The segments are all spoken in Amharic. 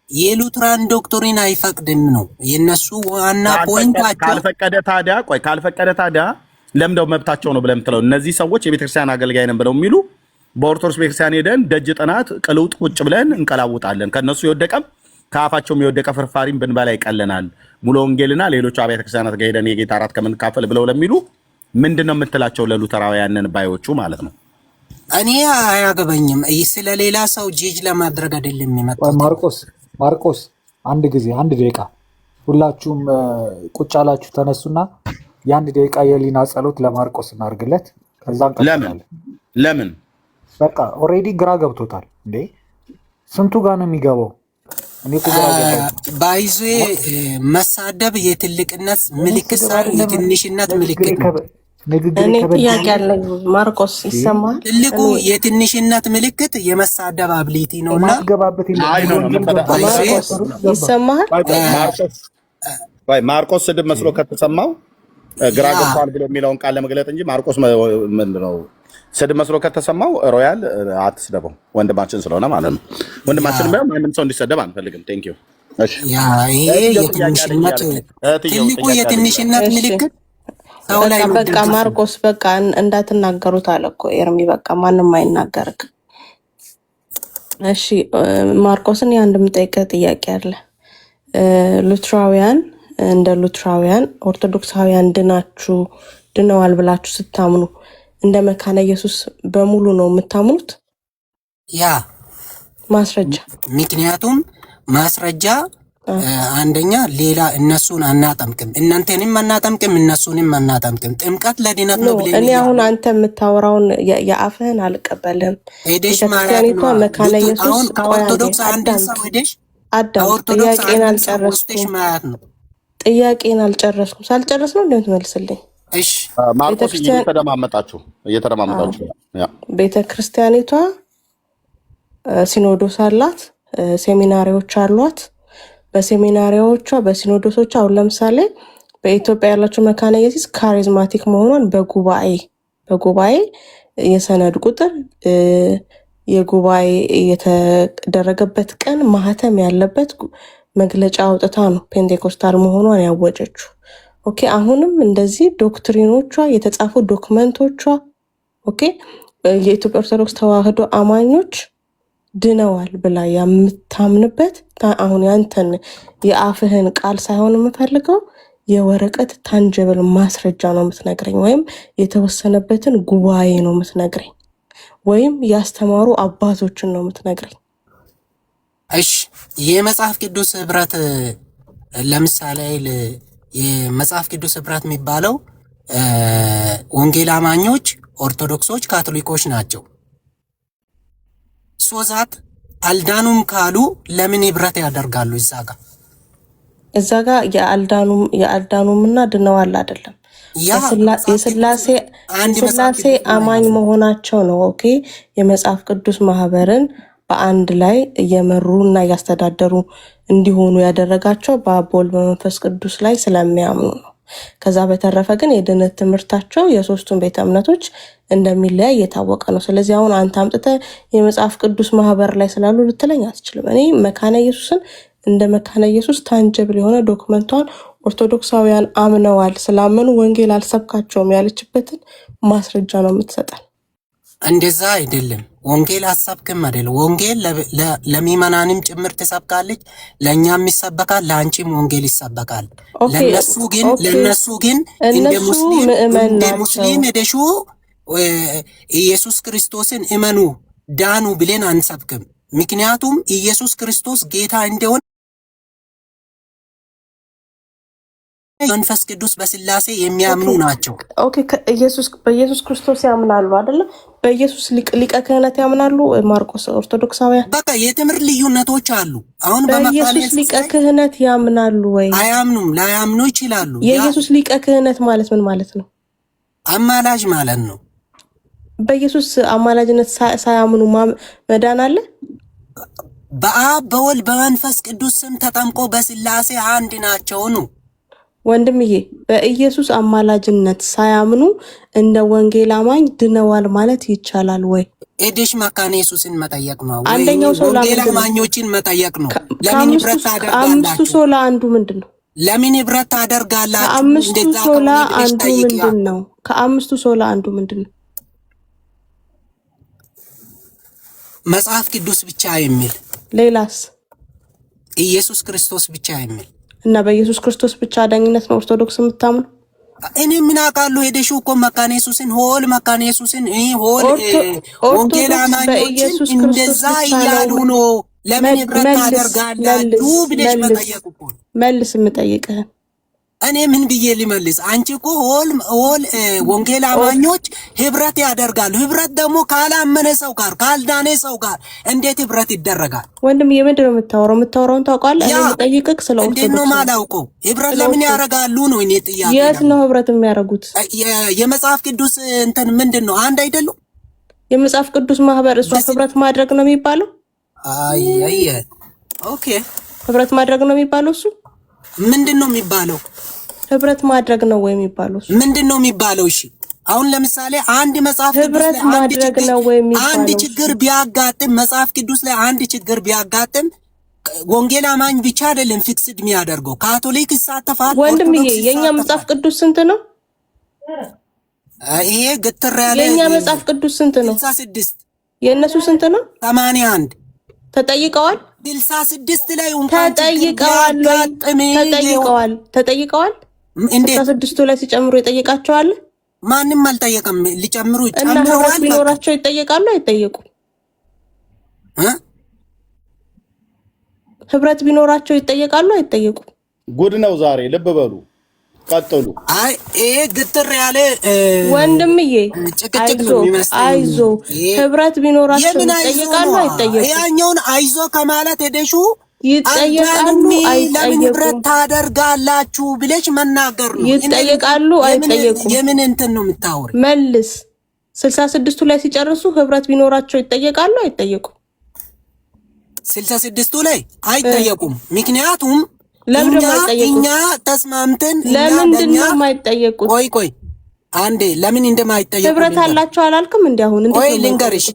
የሉትራን ዶክትሪን አይፈቅድም ነው የነሱ ዋና ፖይንታቸው። ካልፈቀደ ታዲያ ለምደው መብታቸው ነው ብለህ የምትለው እነዚህ ሰዎች የቤተክርስቲያን አገልጋይ ነን ብለው የሚሉ በኦርቶዶክስ ቤተክርስቲያን ሄደን ደጅ ጥናት ቅልውጥ ቁጭ ብለን እንቀላውጣለን። ከነሱ የወደቀም ከአፋቸውም የወደቀ ፍርፋሪም ብንበላ ይቀለናል። ሙሉ ወንጌልና ሌሎች አብያተ ክርስቲያናት ጋር ሄደን የጌታ እራት ከምንካፈል ብለው ለሚሉ ምንድነው የምትላቸው? ለሉተራውያንን ባዮቹ ማለት ነው። እኔ አያገባኝም። ስለሌላ ሰው ጂጅ ለማድረግ አይደለም የሚመጣው። ማርቆስ አንድ ጊዜ አንድ ደቂቃ ሁላችሁም ቁጭ አላችሁ ተነሱና የአንድ ደቂቃ የሊና ጸሎት ለማርቆስ እናርግለት። ከዛ እንቀጥላለን። ለምን በቃ ኦሬዲ ግራ ገብቶታል እንዴ? ስንቱ ጋር ነው የሚገባው? እኔ እኮ ግራ ገብቶታል። ባይዞ መሳደብ የትልቅነት ምልክት ሳይሆን የትንሽነት ምልክት ነው። እኔ ጥያቄ አለኝ ማርቆስ ይሰማል? ትልቁ የትንሽነት ምልክት የመሳደብ አብሊቲ ነውና ይሰማል። ማርቆስ ስድብ መስሎ ከተሰማው ግራ ገብቷል ብሎ የሚለውን ቃል ለመግለጥ እንጂ ማርቆስ ምንድነው ስድብ መስሎ ከተሰማው ሮያል አትስደበው፣ ወንድማችን ስለሆነ ማለት ነው። ወንድማችን ባይሆን ማንም ሰው እንዲሰደብ አንፈልግም። ቴንክ ዩ። እሺ ይሄ የትንሽነት ትልቁ የትንሽነት ምልክት በቃ ማርቆስ በቃ እንዳትናገሩት አለ እኮ ኤርሚ። በቃ ማንም አይናገርክ። እሺ ማርቆስን ያን እንደምጠይቀህ ጥያቄ አለ። ሉትራውያን እንደ ሉትራውያን ኦርቶዶክሳውያን ድነዋል ብላችሁ ስታምኑ እንደ መካነ ኢየሱስ በሙሉ ነው የምታምኑት? ያ ማስረጃ ምክንያቱም ማስረጃ አንደኛ ሌላ እነሱን አናጠምቅም፣ እናንተንም አናጠምቅም፣ እነሱንም አናጠምቅም። ጥምቀት ለድነት ነው ብለን እኔ አሁን አንተ የምታወራውን የአፍህን አልቀበልም። ቤተክርስቲያኒቷ መካነ ኢየሱስ ከኦርቶዶክስ አንድ ሰው ሄደሽ ጥያቄን አልጨረስኩም። ሳልጨርስ ነው እንደምትመልስልኝ? እሺ ማርቆስ እየተደማመጣችሁ ቤተክርስቲያኒቷ ሲኖዶስ አላት፣ ሴሚናሪዎች አሏት። በሴሚናሪዎቿ በሲኖዶሶቿ አሁን ለምሳሌ በኢትዮጵያ ያላቸው መካነ ኢየሱስ ካሪዝማቲክ መሆኗን በጉባኤ የሰነድ ቁጥር የጉባኤ የተደረገበት ቀን ማህተም ያለበት መግለጫ አውጥታ ነው ፔንቴኮስታል መሆኗን ያወጀችው። ኦኬ አሁንም እንደዚህ ዶክትሪኖቿ የተጻፉ ዶክመንቶቿ ኦኬ የኢትዮጵያ ኦርቶዶክስ ተዋሕዶ አማኞች ድነዋል ብላ የምታምንበት አሁን ያንተን የአፍህን ቃል ሳይሆን የምፈልገው የወረቀት ታንጀብል ማስረጃ ነው የምትነግረኝ፣ ወይም የተወሰነበትን ጉባኤ ነው የምትነግረኝ፣ ወይም ያስተማሩ አባቶችን ነው የምትነግረኝ። እሺ የመጽሐፍ ቅዱስ ህብረት ለምሳሌ የመጽሐፍ ቅዱስ ህብረት የሚባለው ወንጌል አማኞች ኦርቶዶክሶች፣ ካቶሊኮች ናቸው። ሶዛት አልዳኑም ካሉ ለምን ህብረት ያደርጋሉ? እዛ ጋር የአልዳኑምና ድነዋል አይደለም። የስላሴ አማኝ መሆናቸው ነው። ኦኬ የመጽሐፍ ቅዱስ ማህበርን በአንድ ላይ እየመሩና እያስተዳደሩ እንዲሆኑ ያደረጋቸው በአብ በወልድ በመንፈስ ቅዱስ ላይ ስለሚያምኑ ነው። ከዛ በተረፈ ግን የድነት ትምህርታቸው የሶስቱን ቤተ እምነቶች እንደሚለያይ የታወቀ ነው። ስለዚህ አሁን አንተ አምጥተህ የመጽሐፍ ቅዱስ ማህበር ላይ ስላሉ ልትለኝ አትችልም። እኔ መካነ ኢየሱስን እንደ መካነ ኢየሱስ ታንጀብል የሆነ ዶክመንቷን ኦርቶዶክሳውያን አምነዋል፣ ስላመኑ ወንጌል አልሰብካቸውም ያለችበትን ማስረጃ ነው የምትሰጠን። እንደዛ አይደለም። ወንጌል አሰብክም አይደለም። ወንጌል ለሚመናንም ጭምር ትሰብካለች፣ ለእኛም ይሰበካል፣ ለአንቺም ወንጌል ይሰበካል። ለነሱ ግን እንደ ሙስሊም ሄደሹ ኢየሱስ ክርስቶስን እመኑ ዳኑ ብለን አንሰብክም። ምክንያቱም ኢየሱስ ክርስቶስ ጌታ እንደሆነ መንፈስ ቅዱስ በስላሴ የሚያምኑ ናቸው። ኦኬ በኢየሱስ ክርስቶስ ያምናሉ አይደለ? በኢየሱስ ሊቀ ክህነት ያምናሉ ማርቆስ ኦርቶዶክሳውያን። በቃ የትምህርት ልዩነቶች አሉ። አሁን በኢየሱስ ሊቀ ክህነት ያምናሉ ወይ? አያምኑም፣ ላያምኑ ይችላሉ። የኢየሱስ ሊቀ ክህነት ማለት ምን ማለት ነው? አማላጅ ማለት ነው። በኢየሱስ አማላጅነት ሳያምኑ መዳን አለ? በአብ በወልድ በመንፈስ ቅዱስ ስም ተጠምቆ በስላሴ አንድ ናቸው ነው። ወንድምዬ በኢየሱስ አማላጅነት ሳያምኑ እንደ ወንጌል አማኝ ድነዋል ማለት ይቻላል ወይ? ኤዴሽ መካነ ኢየሱስን መጠየቅ ነው ወይ አንደኛው ሶላ ወንጌል አማኞችን መጠየቅ ነው። ለምን ህብረት ታደርጋላችሁ? ከአምስቱ ሶላ አንዱ ምንድነው? ለምን ህብረት ታደርጋላችሁ? ከአምስቱ እንደዛ ሶላ ከሆነ ብለሽ አንዱ ጠይቂያ። ምንድነው? ከአምስቱ ሶላ አንዱ ምንድነው? መጽሐፍ ቅዱስ ብቻ የሚል ሌላስ? ኢየሱስ ክርስቶስ ብቻ የሚል እና በኢየሱስ ክርስቶስ ብቻ አዳኝነት ነው ኦርቶዶክስ የምታምነው? እኔ ምን አውቃለሁ? ሄደሽ እኮ መካነ ኢየሱስን ሆል መካነ ኢየሱስን ሆል ወንጌል ኦርቶዶክስ አማኞችን በኢየሱስ ክርስቶስ እንደዛ ብቻ እያሉ ነው። ነው። ለምን ህብረት ታደርጋላችሁ ብለሽ መጠየቅ እኮ ነው። መልስ የምጠይቅህን እኔ ምን ብዬ ሊመልስ? አንቺ እኮ ሆል ወንጌል አማኞች ህብረት ያደርጋሉ። ህብረት ደግሞ ካላመነ ሰው ጋር ካልዳነ ሰው ጋር እንዴት ህብረት ይደረጋል? ወንድም የምንድን ነው የምታወራው? የምታወራውን ታውቃለህ? እኔ የምጠይቅህ ስለ እንዴት ነው ኦርቶዶክስ ነው። ማላውቀው? ህብረት ለምን ያደርጋሉ ነው እኔ ጥያቄ። የት ነው ህብረት የሚያደርጉት? የመጽሐፍ ቅዱስ እንትን ምንድን ነው? አንድ አይደሉም? የመጽሐፍ ቅዱስ ማህበር እሷ ህብረት ማድረግ ነው የሚባለው? አይ ኦኬ፣ ህብረት ማድረግ ነው የሚባለው። እሱ ምንድን ነው የሚባለው? ህብረት ማድረግ ነው ወይ የሚባለው? እሱ ምንድን ነው የሚባለው? እሺ አሁን ለምሳሌ አንድ መጽሐፍ ቅዱስ ህብረት ላይ ማድረግ ነው ወይ የሚባለው? አንድ ችግር ቢያጋጥም መጽሐፍ ቅዱስ ላይ አንድ ችግር ቢያጋጥም ወንጌል አማኝ ብቻ አይደለም ፊክስድ የሚያደርገው፣ ካቶሊክ ይሳተፋል። ወንድምዬ የኛ መጽሐፍ ቅዱስ ስንት ነው? ይሄ ግትር ያለ የኛ መጽሐፍ ቅዱስ ስንት ነው? 66 የእነሱ ስንት ነው? 81 ተጠይቀዋል። 66 ላይ እንኳን ተጠይቀዋል። ተጠይቀዋል። እንዴት 66ቱ ላይ ሲጨምሩ ይጠይቃቸዋል? ማንም አልጠየቀም። ሊጨምሩ እና ህብረት ጨምረዋል። ቢኖራቸው ይጠየቃሉ አይጠየቁም? ህብረት ቢኖራቸው ይጠየቃሉ አይጠየቁም? ጉድ ነው ዛሬ። ልብ በሉ፣ ቀጥሉ። አይ ይሄ ግትር ያለ ወንድምዬ ጭቅጭቅ ነው የሚመስለው። አይዞ ህብረት ቢኖራቸው ይጠየቃሉ አይጠየቁም? ያኛውን አይዞ ከማለት ሄደሹ ይጠየቃሉ ለምን ህብረት አይጠየቁም? ታደርጋላችሁ ብለሽ መናገር ነው። ይጠየቃሉ አይጠየቁም? የምን እንትን ነው የምታወሪ? መልስ 66ቱ ላይ ሲጨርሱ ህብረት ቢኖራቸው ይጠየቃሉ አይጠየቁም? 66ቱ ላይ አይጠየቁም። ምክንያቱም እኛ ተስማምተን ለምንድን ነው የማይጠየቁት? ቆይ አንዴ ለምን እንደማይጠየቁ ህብረት አላቸው አላልክም? እንዴ አሁን እንዴ ቆይ ልንገርሽ፣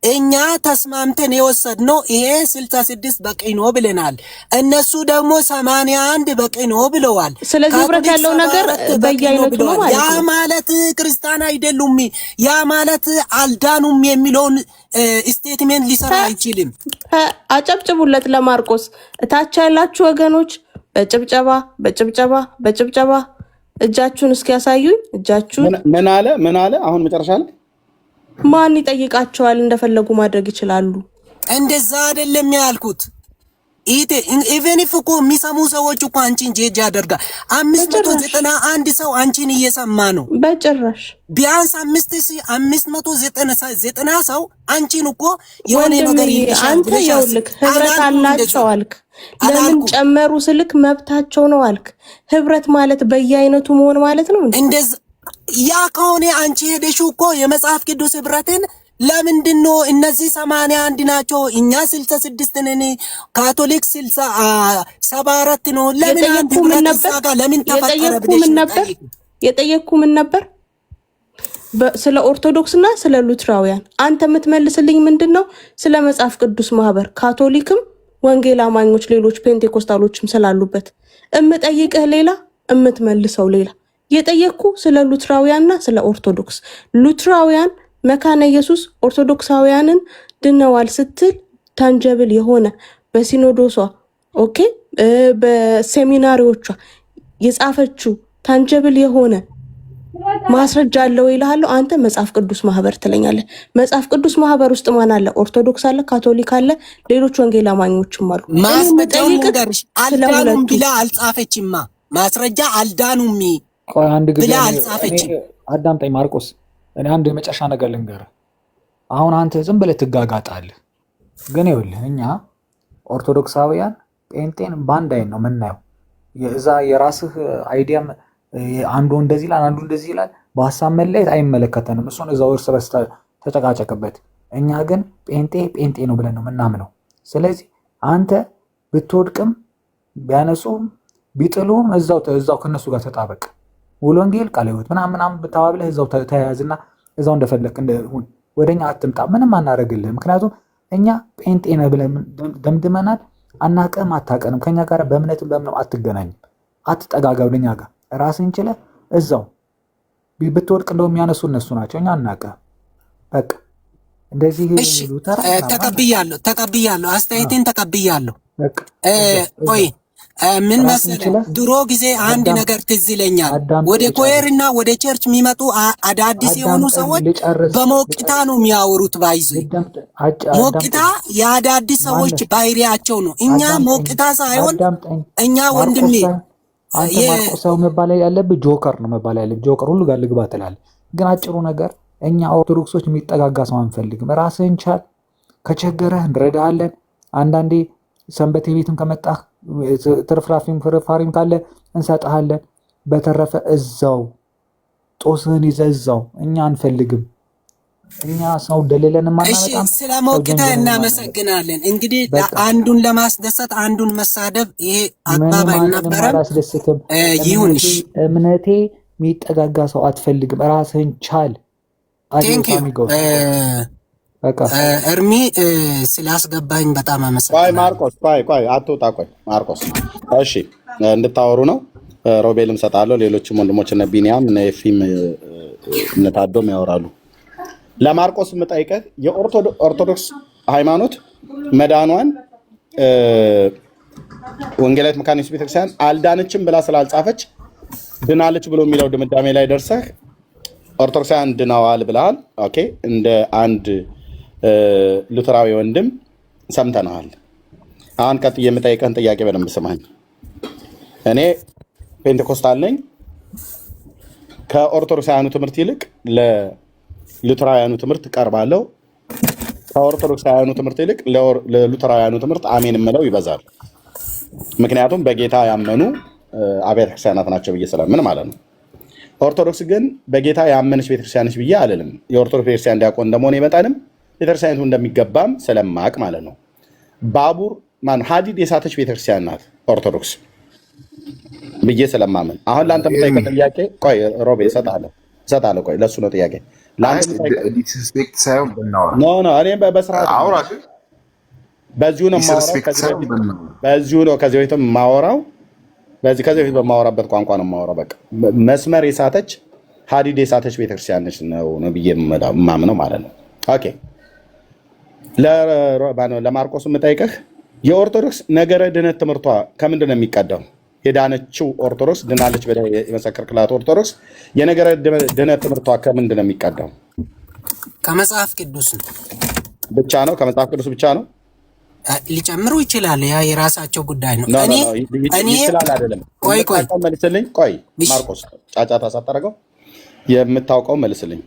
እኛ ተስማምተን የወሰድነው ይሄ 66 በቂ ነው ብለናል። እነሱ ደግሞ 81 በቂ ነው ብለዋል። ስለዚህ ህብረት ያለው ነገር በየአይነቱ ነው ማለት ያ ነው። ማለት ክርስቲያን አይደሉም፣ ያ ማለት አልዳኑም የሚለውን ስቴትሜንት ሊሰራ አይችልም። አጨብጭቡለት ለማርቆስ። እታች ያላችሁ ወገኖች በጭብጨባ እጃችሁን እስኪያሳዩኝ። እጃችሁን ምን አለ አሁን መጨረሻ ላይ ማን ይጠይቃቸዋል? እንደፈለጉ ማድረግ ይችላሉ። እንደዛ አይደለም ያልኩት። ኢቨን ኢፍ እኮ የሚሰሙ ሰዎች እኮ አንቺን ጄጅ ያደርጋ 591 ሰው አንቺን እየሰማ ነው። በጭራሽ ቢያንስ 5590 ሰው አንቺን እኮ የሆነ ነገር ይልሻል። አንተ ይኸውልህ ህብረት አላቸው አልክ። ለምን ጨመሩ ስልክ መብታቸው ነው አልክ። ህብረት ማለት በየአይነቱ መሆን ማለት ነው እንደዛ። ያ ከሆነ አንቺ ሄደሽ እኮ የመጽሐፍ ቅዱስ ህብረትን ለምንድን ነው እነዚህ 81 ናቸው እኛ 66 ነን፣ ካቶሊክ 74 ነው። ለምን አንተ ለምን ተፈጠረ ብለሽ የጠየቅኩ ምን ነበር? ስለ ኦርቶዶክስና ስለ ሉትራውያን አንተ የምትመልስልኝ ምንድን ነው? ስለ መጽሐፍ ቅዱስ ማህበር ካቶሊክም ወንጌል አማኞች ሌሎች ፔንቴኮስታሎችም ስላሉበት እምጠይቅህ ሌላ እምትመልሰው ሌላ። የጠየቅኩ ስለ ሉትራውያንና ስለ ኦርቶዶክስ። ሉትራውያን መካነ ኢየሱስ ኦርቶዶክሳውያንን ድነዋል ስትል ታንጀብል የሆነ በሲኖዶሷ ኦኬ በሴሚናሪዎቿ የጻፈችው ታንጀብል የሆነ ማስረጃ አለው ይልሃለሁ። አንተ መጽሐፍ ቅዱስ ማህበር ትለኛለህ። መጽሐፍ ቅዱስ ማህበር ውስጥ ማን አለ? ኦርቶዶክስ አለ፣ ካቶሊክ አለ፣ ሌሎች ወንጌል አማኞችም አሉ። ማስረጃውን ነገርሽ አልዳኑም ብላ አልጻፈችማ። ማስረጃ አልዳኑም ብላ አልጻፈችም። አዳምጠኝ ማርቆስ፣ እኔ አንድ የመጨረሻ ነገር ልንገርህ። አሁን አንተ ዝም ብለህ ትጋጋጣለህ፣ ግን ይኸውልህ እኛ ኦርቶዶክሳውያን ጴንጤን በአንድ አይን ነው የምናየው። የዛ የራስህ አይዲያም አንዱ እንደዚህ ይላል፣ አንዱ እንደዚህ ይላል። በሀሳብ መለየት አይመለከተንም። እሱን እዛው እርስ በርስ ተጨቃጨቅበት። እኛ ግን ጴንጤ ነው ብለን ነው የምናምነው። ስለዚህ አንተ ብትወድቅም ቢያነሱም ቢጥሉም እዛው ከነሱ ጋር ተጣበቅ። ሙሉ ወንጌል ቃለ ሕይወት ምናምን ብታባብለህ እዛው ተያያዝና እዛው እንደፈለክ እንደሁን። ወደኛ አትምጣ፣ ምንም አናደርግልህ። ምክንያቱም እኛ ጴንጤ ነህ ብለን ደምድመናል። አናቀም፣ አታቀንም። ከኛ ጋር በእምነትም በምንም አትገናኝም። አትጠጋጋ ወደኛ ጋር። ራስን ችለህ እዛው ብትወድቅ እንደውም የሚያነሱ እነሱ ናቸው። እኛ አናቀም። በቃ እንደዚህ ሉተር ተቀብያለሁ። አስተያየቴን ተቀብያለሁ። ቆይ ምን መሰለህ፣ ድሮ ጊዜ አንድ ነገር ትዝ ይለኛል። ወደ ኮየር እና ወደ ቸርች የሚመጡ አዳዲስ የሆኑ ሰዎች በሞቅታ ነው የሚያወሩት። ባይዘ ሞቅታ የአዳዲስ ሰዎች ባህሪያቸው ነው። እኛ ሞቅታ ሳይሆን እኛ ወንድሜ ማርቆስ ሰው መባል ያለብህ ጆከር ነው መባል ያለብህ። ጆከር ሁሉ ጋር ልግባ ትላለህ። ግን አጭሩ ነገር እኛ ኦርቶዶክሶች የሚጠጋጋ ሰው አንፈልግም። ራስህን ቻል። ከቸገረህ እንረዳሃለን። አንዳንዴ ሰንበቴ ቤትም ከመጣህ ፍርፋሪም ካለ እንሰጥሃለን። በተረፈ እዛው ጦስህን ይዘህ እዛው። እኛ አንፈልግም። እኛ ሰው ደለለን ማናመጣም። ስለ ሞቅታ እናመሰግናለን። እንግዲህ አንዱን ለማስደሰት አንዱን መሳደብ ይሄ አግባብ አልነበረም። ይሁንሽ። እምነቴ የሚጠጋጋ ሰው አትፈልግም። ራስህን ቻል። እርሚ ስላስገባኝ በጣም አመሰግናለሁ። ማርቆስ ቆይ አትውጣ። ቆይ ማርቆስ እሺ፣ እንድታወሩ ነው። ሮቤልም ሰጣለሁ። ሌሎችም ወንድሞች እነ ቢኒያም እነ ኤፊም እነ ታዶም ያወራሉ። ለማርቆስ የምጠይቀህ የኦርቶዶክስ ሃይማኖት መዳኗን ወንጌላዊት መካነ ኢየሱስ ቤተክርስቲያን አልዳነችም ብላ ስላልጻፈች ድናለች ብሎ የሚለው ድምዳሜ ላይ ደርሰህ ኦርቶዶክሳውያን ድናዋል ብለሃል። ኦኬ፣ እንደ አንድ ሉተራዊ ወንድም ሰምተናል። አሁን ቀጥዬ የምጠይቀህን ጥያቄ በደንብ ስማኝ። እኔ ፔንቴኮስታል ነኝ። ከኦርቶዶክሳውያኑ ትምህርት ይልቅ ለሉተራውያኑ ትምህርት ቀርባለሁ። ከኦርቶዶክሳውያኑ ትምህርት ይልቅ ለሉተራውያኑ ትምህርት አሜን የምለው ይበዛል። ምክንያቱም በጌታ ያመኑ አብያተ ክርስቲያናት ናቸው ብዬ ስለምን ማለት ነው። ኦርቶዶክስ ግን በጌታ ያመነች ቤተክርስቲያንች ብዬ አልልም። የኦርቶዶክስ ቤተክርስቲያን ዲያቆን እንደመሆነ ይመጣልም ቤተክርስቲያኒቱ እንደሚገባም ስለማቅ ማለት ነው። ባቡር ሀዲድ የሳተች ቤተክርስቲያን ናት ኦርቶዶክስ ብዬ ስለማመን። አሁን ለአንተ የምጠይቀው ጥያቄ ቆይ ሮቤ እሰጥሃለሁ። ቆይ ለእሱ ነው ጥያቄ። እኔም በስርዓት በዚሁ ነው ከዚህ በፊትም የማወራው ከዚህ በፊት በማወራበት ቋንቋ ነው የማወራው። በቃ መስመር የሳተች ሀዲድ የሳተች ቤተክርስቲያን ነች ነው ብዬ የማምነው ማለት ነው። ኦኬ፣ ለማርቆስ የምጠይቅህ የኦርቶዶክስ ነገረ ድነት ትምህርቷ ከምንድን ነው የሚቀዳው? የዳነችው ኦርቶዶክስ ድናለች ብለህ የመሰከርክላት ኦርቶዶክስ የነገረ ድነት ትምህርቷ ከምንድን ነው የሚቀዳው? ከመጽሐፍ ቅዱስ ብቻ ነው? ከመጽሐፍ ቅዱስ ብቻ ነው? ሊጨምሩ ይችላል። ያ የራሳቸው ጉዳይ ነው። እኔ ይችላል አይደለም። ቆይ መልስልኝ። ቆይ ማርቆስ ጫጫታ ሳታደርገው የምታውቀው መልስልኝ።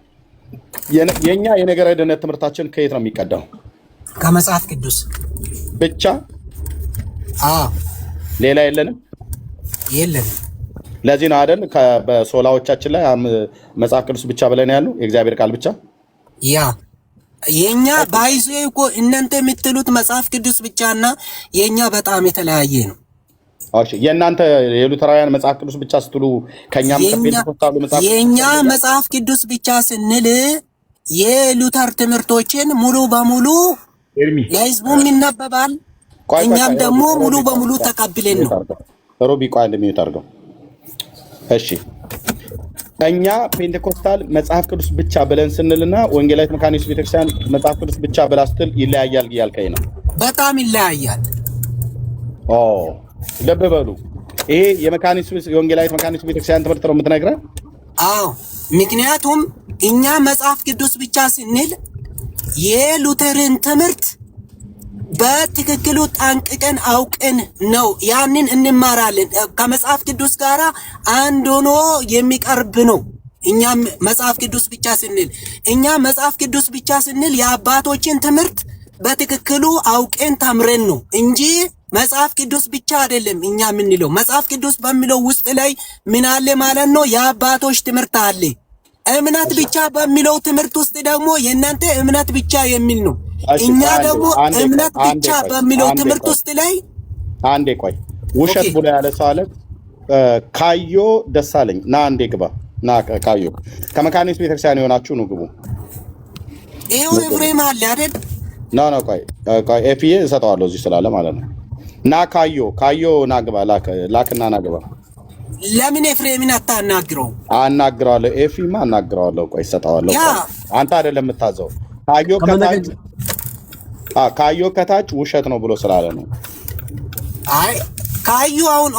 የኛ የነገረ ድነት ትምህርታችን ከየት ነው የሚቀዳው? ከመጽሐፍ ቅዱስ ብቻ? ሌላ የለንም? የለንም። ለዚህ ነው አይደል በሶላዎቻችን ላይ መጽሐፍ ቅዱስ ብቻ ብለን ያሉ የእግዚአብሔር ቃል ብቻ። ያ የኛ ባይዞ እኮ እናንተ የምትሉት መጽሐፍ ቅዱስ ብቻና የኛ በጣም የተለያየ ነው። እሺ፣ የእናንተ የሉተራውያን መጽሐፍ ቅዱስ ብቻ ስትሉ ከኛም ከፔንቴኮስታሉ መጽሐፍ የኛ መጽሐፍ ቅዱስ ብቻ ስንል የሉተር ትምህርቶችን ሙሉ በሙሉ ለህዝቡም ይነበባል። እኛም ደግሞ ሙሉ በሙሉ ተቀብለን ነው። ሮቢ ቆይ እንደሚዩት አድርገው። እሺ፣ እኛ ፔንቴኮስታል መጽሐፍ ቅዱስ ብቻ ብለን ስንልና ወንጌላዊት መካነ ኢየሱስ ቤተክርስቲያን መጽሐፍ ቅዱስ ብቻ ብላ ስትል ይለያያል እያልከኝ ነው? በጣም ይለያያል። ልብ በሉ። ይሄ የወንጌላዊት መካነ ኢየሱስ ቤተክርስቲያን ትምህርት ነው የምትነግረን? አዎ፣ ምክንያቱም እኛ መጽሐፍ ቅዱስ ብቻ ስንል የሉተርን ትምህርት በትክክሉ ጠንቅቀን አውቀን ነው ያንን እንማራለን። ከመጽሐፍ ቅዱስ ጋር አንድ ሆኖ የሚቀርብ ነው። እኛም መጽሐፍ ቅዱስ ብቻ ስንል የአባቶችን ትምህርት በትክክሉ አውቀን ተምረን ነው እንጂ መጽሐፍ ቅዱስ ብቻ አይደለም። እኛ የምንለው መጽሐፍ ቅዱስ በሚለው ውስጥ ላይ ምን አለ ማለት ነው? የአባቶች ትምህርት አለ። እምነት ብቻ በሚለው ትምህርት ውስጥ ደግሞ የእናንተ እምነት ብቻ የሚል ነው። እኛ ደግሞ እምነት ብቻ በሚለው ትምህርት ውስጥ ላይ አንዴ ቆይ፣ ውሸት ብሎ ያለ ሰው አለ። ካዮ ደሳለኝ ና አንዴ ግባ። ና ካዮ ከመካነ ኢየሱስ ቤተክርስቲያን የሆናችሁ ነው ግቡ። ይሄው ኤፍሬም አለ አይደል? ኖ ቆይ ኤፍዬ እሰጠዋለሁ እዚህ ስላለ ማለት ነው። ና ካዮ ናግባ ላክና ናግባ። ለምን ኤፍሬምን አታናግረው? አናግረዋለሁ። ኤፊማ አናግረዋለሁ። ቆይ እሰጠዋለሁ። አንተ አይደለም የምታዘው። ካዮ ከታች ውሸት ነው ብሎ ስላለ ነው። አይ ካዩ አሁን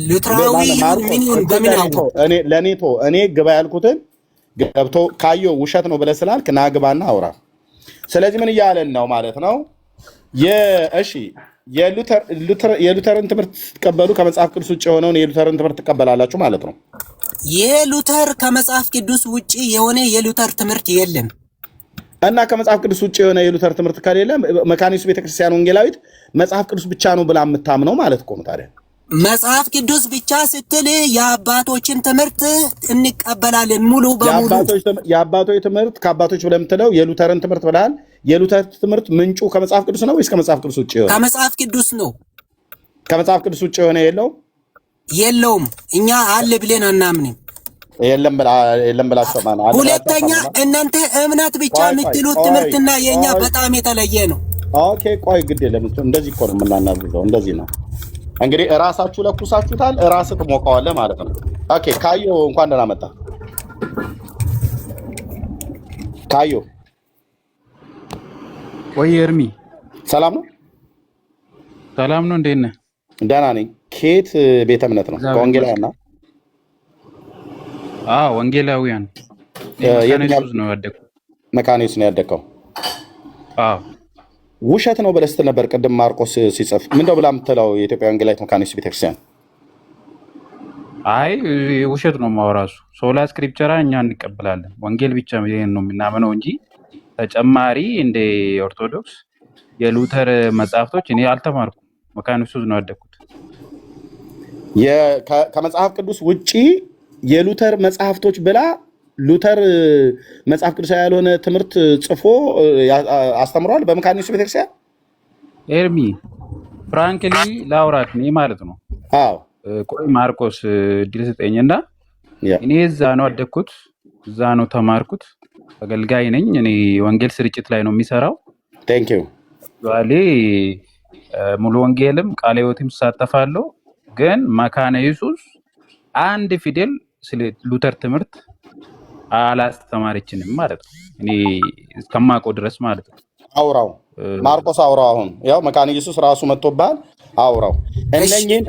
ሉትራዊ ምን ይሁን በምን አውቀው እኔ ግባ ያልኩትን ገብቶ ካዮ ውሸት ነው ብለህ ስላልክ ና ግባና አውራ። ስለዚህ ምን እያለን ነው ማለት ነው? እሺ የሉተርን ትምህርት ትቀበሉ ከመጽሐፍ ቅዱስ ውጭ የሆነውን የሉተርን ትምህርት ትቀበላላችሁ ማለት ነው። የሉተር ከመጽሐፍ ቅዱስ ውጭ የሆነ የሉተር ትምህርት የለም። እና ከመጽሐፍ ቅዱስ ውጭ የሆነ የሉተር ትምህርት ከሌለ መካነ ኢየሱስ ቤተክርስቲያን ወንጌላዊት መጽሐፍ ቅዱስ ብቻ ነው ብላ የምታምነው ማለት እኮ ነው። ታዲያ መጽሐፍ ቅዱስ ብቻ ስትል የአባቶችን ትምህርት እንቀበላለን ሙሉ በሙሉ። የአባቶች ትምህርት ከአባቶች ብለህ የምትለው የሉተርን ትምህርት ብለሃል። የሉተር ትምህርት ምንጩ ከመጽሐፍ ቅዱስ ነው ወይስ ከመጽሐፍ ቅዱስ ውጭ የሆነ? ከመጽሐፍ ቅዱስ ነው። ከመጽሐፍ ቅዱስ ውጭ የሆነ የለውም። እኛ አለ ብለን አናምንም። የለም ብላችሁ ማለት ነው። ሁለተኛ እናንተ እምነት ብቻ የምትሉት ትምህርትና የኛ በጣም የተለየ ነው። ኦኬ ቆይ ግድ የለም። እንደዚህ እኮ ነው የምናናግረው። እንደዚህ ነው እንግዲህ እራሳችሁ ለኩሳችሁታል፣ እራስህ ትሞቀዋለህ ማለት ነው። ኦኬ ካዮ እንኳን ደህና መጣ። ካዮ ወይ ኤርሚ ሰላም ነው? ሰላም ነው። እንዴት ነህ? ደህና ነኝ። ከየት ቤተ እምነት ነው? ከወንጌላውያን ነው? ወንጌላውያን። መካኒሱስ ነው ያደግኩት። መካኒሱስ ነው ያደግከው? ውሸት ነው ብለህ ስትል ነበር ቅድም ማርቆስ ሲጽፍ። ምንድነው ብላ የምትለው የኢትዮጵያ ወንጌላዊት መካኒሱስ ቤተክርስቲያን? አይ ውሸት ነው ማውራሱ። ሶላ ስክሪፕቸራ እኛ እንቀበላለን። ወንጌል ብቻ ይሄን ነው የምናምነው እንጂ ተጨማሪ እንደ ኦርቶዶክስ የሉተር መጽሐፍቶች እኔ አልተማርኩም። መካኒሱስ ነው ያደግኩት። ከመጽሐፍ ቅዱስ ውጪ የሉተር መጽሐፍቶች ብላ ሉተር መጽሐፍ ቅዱሳዊ ያልሆነ ትምህርት ጽፎ አስተምሯል በመካነ ኢየሱስ ቤተክርስቲያን። ኤርሚ ፍራንክሊ ላውራክ እኔ ማለት ነው። ቆይ ማርቆስ እድል ስጠኝና እኔ እዛ ነው አደግኩት፣ እዛ ነው ተማርኩት። አገልጋይ ነኝ እኔ። ወንጌል ስርጭት ላይ ነው የሚሰራው። ቴንክ ዩ ባሌ ሙሉ ወንጌልም ቃለ ሕይወትም ተሳተፋለሁ። ግን መካነ ኢየሱስ አንድ ፊደል ስለ ሉተር ትምህርት አላስተማረችንም ማለት ነው። እኔ እስከማውቀው ድረስ ማለት ነው። አውራው ማርቆስ አውራው። አሁን ያው መካነ ኢየሱስ ራሱ መጥቶባል። አውራው እነኚህን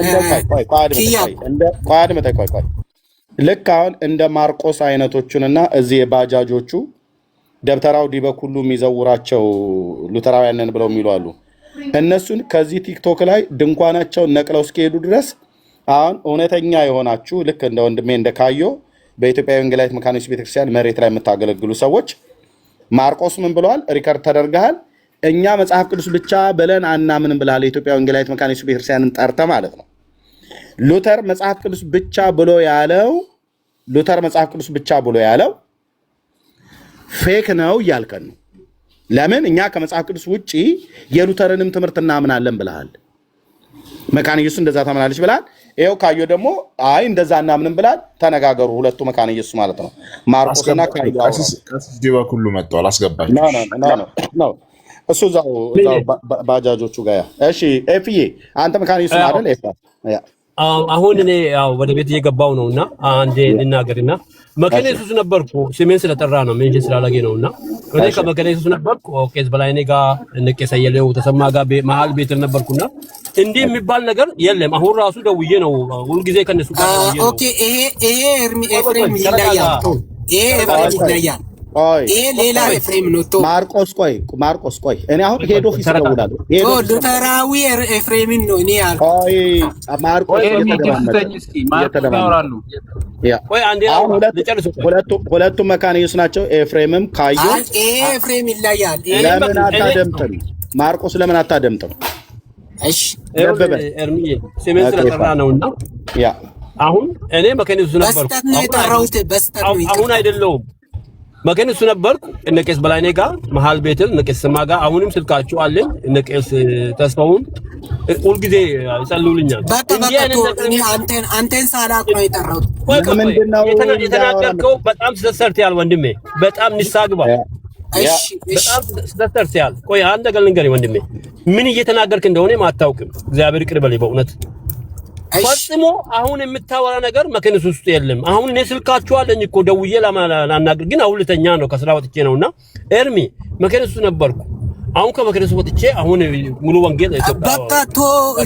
ቆይ ልክ አሁን እንደ ማርቆስ አይነቶቹንና እዚህ የባጃጆቹ ደብተራው ዲበኩሉ የሚዘውራቸው ሉተራውያንን ብለው የሚሉ አሉ። እነሱን ከዚህ ቲክቶክ ላይ ድንኳናቸውን ነቅለው እስኪሄዱ ድረስ አሁን እውነተኛ የሆናችሁ ልክ እንደ ወንድሜ እንደ ካዮ በኢትዮጵያ ወንጌላዊት መካነ ኢየሱስ ቤተክርስቲያን መሬት ላይ የምታገለግሉ ሰዎች ማርቆስ ምን ብለዋል? ሪከርድ ተደርገሃል። እኛ መጽሐፍ ቅዱስ ብቻ ብለን አናምንም ብለሃል። የኢትዮጵያ ወንጌላዊት መካነ ኢየሱስ ቤተክርስቲያንን ጠርተህ ማለት ነው። ሉተር መጽሐፍ ቅዱስ ብቻ ብሎ ያለው ፌክ ነው እያልከን ነው። ለምን? እኛ ከመጽሐፍ ቅዱስ ውጪ የሉተርንም ትምህርት እናምናለን ብለሃል። መካነ ኢየሱስ እንደዛ ታምናለች ብለሃል። ይኸው ካዮ ደግሞ አይ እንደዛ እናምንም ብላል። ተነጋገሩ ሁለቱ መካነ ኢየሱስ ማለት ነው። ማርቆስና ካዮ ዲበኩሉ መጥቷል። አስገባችሁ ነው እሱ እዛው ባጃጆቹ ጋር። እሺ ኤፍዬ አንተ መካነ ኢየሱስ አይደል? አሁን እኔ ያው ወደ ቤት እየገባው ነውና አንዴ ልናገርና መካነ ኢየሱስ ነበርኩ። ስሜን ስለጠራ ነው ሜንሽን ስላላገ ነውና እኔ ከመካነ ኢየሱስ ነበርኩ። ቄስ በላይኔ ጋር ቄስ አየለው ተሰማ ጋር መሀል ቤት ነበርኩና እንዲህ የሚባል ነገር የለም። አሁን ራሱ ደውዬ ነው ሁሉ ጊዜ ከነሱ ጋር ነው። ኦኬ ይሄ ኤፍሬም ይለያል። ይሄ ሌላ ኤፍሬም ነው። ማርቆስ ቆይ እኔ አሁን ሄድ ኦፊስ ደውላለሁ። ሉተራዊ ኤፍሬምን ነው እኔ ያልኩት። ማርቆስ ሁለቱም መካነ ኢየሱስ ናቸው። ኤፍሬምም ካዮ ኤፍሬም ይለያል። ለምን አታደምጥም? ማርቆስ ለምን አታደምጥም? እሺ ኤርሚ ስሜን ስለጠራ ነውና አሁን እኔ መካነ ኢየሱስ ነበርኩ። በስተት ነው የጠራሁት። በስተት ነው አሁን አይደለሁም። መካነ ኢየሱስ ነበርኩ። እነ ቄስ በላይኔ ጋር መሀል ቤትል እነ ቄስ ሰማ ጋር አሁንም ስልካችሁ አለኝ። እነ ቄስ ተስፋውን ሁልጊዜ ይጸልዩልኛል። በቃ እንዲህ በቃ አይነት ቶ ነገር እኔ አንተን ሳላቅ ነው የጠራሁት። ቆይ ቆይ ቆይ ለምንድን ነው የተናገርከው በጣም ስተሰርተሃል ወንድሜ፣ በጣም ንስሐ ግባ። እሺ እሺ በጣም ስተሰርተሃል። ቆይ አንድ ነገር ልንገርህ ወንድሜ፣ ምን እየተናገርክ እንደሆነ አታውቅም። እግዚአብሔር ይቅር በለኝ በእውነት እሺ ፈጽሞ አሁን የምታወራ ነገር መከነስ ውስጥ የለም። አሁን እኔ ስልካችሁ አለኝ እኮ ደውዬ ላናግር፣ ግን አሁን ልተኛ ነው ከስራ ወጥቼ ነውና ኤርሚ መከነሱ ነበርኩ። አሁን ከመከነሱ ወጥቼ አሁን ሙሉ ወንጌል ኢትዮጵያ በቃ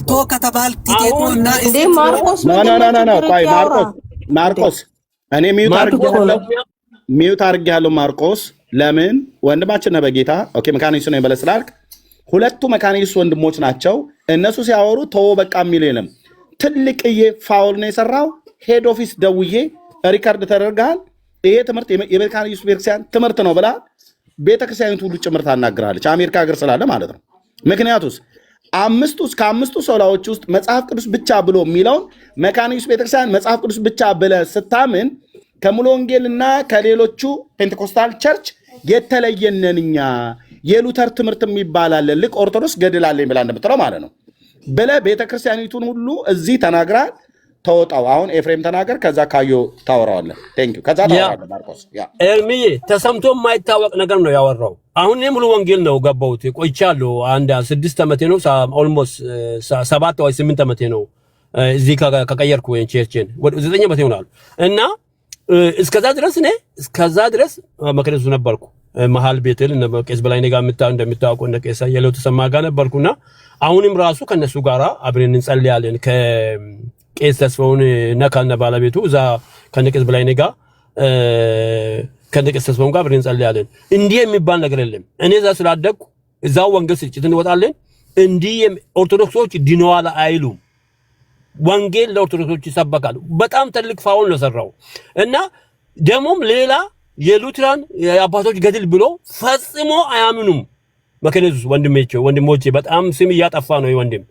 ቶ ከተባል ቲኬቱ እና እንዴ ማርቆስ ና ቆይ ማርቆስ እኔ ሚዩት አድርጌያለሁ። ማርቆስ ለምን ወንድማችን ነው በጌታ ኦኬ። መካኒሱ ነው በለ ስላልክ ሁለቱ መካኒሱ ወንድሞች ናቸው። እነሱ ሲያወሩ ተው በቃ የሚል የለም። ትልቅዬ ፋውል ነው የሰራው። ሄድ ኦፊስ ደውዬ ሪካርድ ተደርጋል። ይሄ ትምህርት የመካኒሱ ቤተክርስቲያን ትምህርት ነው ብላ ቤተክርስቲያኒቱ ሁሉ ጭምር ታናግራለች። አሜሪካ ሀገር ስላለ ማለት ነው። ምክንያቱስ ከአምስቱ ሶላዎች ውስጥ መጽሐፍ ቅዱስ ብቻ ብሎ የሚለውን መካኒሱ ቤተክርስቲያን መጽሐፍ ቅዱስ ብቻ ብለ ስታምን ከሙሉ ወንጌልና ከሌሎቹ ፔንቴኮስታል ቸርች የተለየነን እኛ የሉተር ትምህርት የሚባል አለ። ልክ ኦርቶዶክስ ገድላለኝ ብላ እንደምትለው ማለት ነው ብለ ቤተክርስቲያኒቱን ሁሉ እዚህ ተናግራ ተወጣው። አሁን ኤፍሬም ተናገር፣ ከዛ ካዮ ታወራዋለህ። ቴንክ ዩ። ከዛ ታወራለህ ማርቆስ። ያ ኤርሚዬ ተሰምቶ የማይታወቅ ነገር ነው ያወራው። አሁን እኔ ሙሉ ወንጌል ነው ገባሁት ቆይቻለሁ። አንድ 6 ዓመቴ ነው ኦልሞስት 7 ወይ 8 ዓመቴ ነው እዚህ ከቀየርኩ ወይ ቸርችን ወደ 9 ዓመቴ ሆናል። እና እስከዛ ድረስ መከለሱ ነበርኩ። መሃል ቤተል እነ ቄስ በላይኔ ጋር እንደምታውቁ እነ ቄስ የለው ተሰማ ጋር ነበርኩና አሁንም ራሱ ከነሱ ጋራ አብረን እንጸልያለን። ከቄስ ተስፋውን ነካና ባለቤቱ እዛ ከነቄስ በላይኔ ጋር ከነቄስ ተስፋውን ጋር አብረን እንጸልያለን። እንዲህ የሚባል ነገር የለም። እኔ እዛ ስላደግኩ እዛው ወንጌል ስርጭት እንወጣለን። እንዲህ ኦርቶዶክሶች ድነዋል አይሉም። ወንጌል ለኦርቶዶክሶች ይሰበካል። በጣም ትልቅ ፋውል ነው ሰራው እና ደሞም ሌላ የሉትራን የአባቶች ገድል ብሎ ፈጽሞ አያምኑም። መከነዙስ ወንድሞቼ በጣም ስም እያጠፋ ነው ወንድም።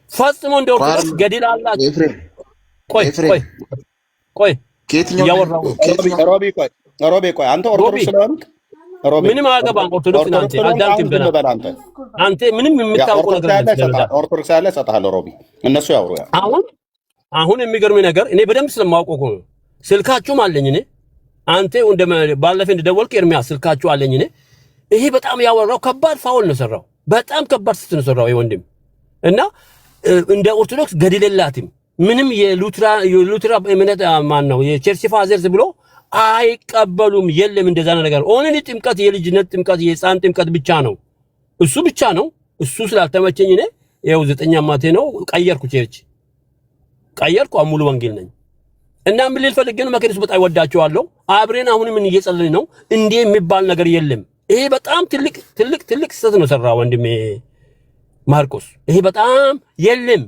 ፈጽሞ እንደ ኦርቶዶክስ ገድል አላቸው። ቆይ ሮቢ ቆይ አንተ ኦርቶዶክስ ስለሆንክ ምንም አያገባም። ኦርቶዶክስ አንተ ምንም የምታውቀው ነገር የለም። ኦርቶዶክስ ያለ ሰጣለ ሮቢ እነሱ ያወሩ። አሁን የሚገርም ነገር እኔ በደንብ ስለማውቀው ነው። ስልካችሁም አለኝ እኔ አንተ ባለፈ እንደደወልክ ኤርሚያስ ስልካችሁ አለኝ እኔ። ይሄ በጣም ያወራው ከባድ ፋውል ነው ሰራው። በጣም ከባድ ስህተት ነው ሰራው ወንድም እና እንደ ኦርቶዶክስ ገድል የላትም። ምንም የሉትራ እምነት ማን ነው የቸርች ፋዘርስ ብሎ አይቀበሉም። የለም እንደዛ ነገር። ኦንሊ ጥምቀት የልጅነት ጥምቀት የሕፃን ጥምቀት ብቻ ነው። እሱ ብቻ ነው። እሱ ስላልተመቸኝ እኔ ይኸው 9 ዓመቴ ነው ቀየርኩ፣ ቸርች ቀየርኩ። ሙሉ ወንጌል ነኝ እና ምን ልል ፈልጌ ነው መከነሱ በጣም ወዳቸዋለሁ። አብረን አሁንም እየጸለይን ነው። እንዲህ የሚባል ነገር የለም። ይሄ በጣም ትልቅ ስህተት ነው ሰራ ወንድሜ ማርቆስ። ይሄ በጣም የለም።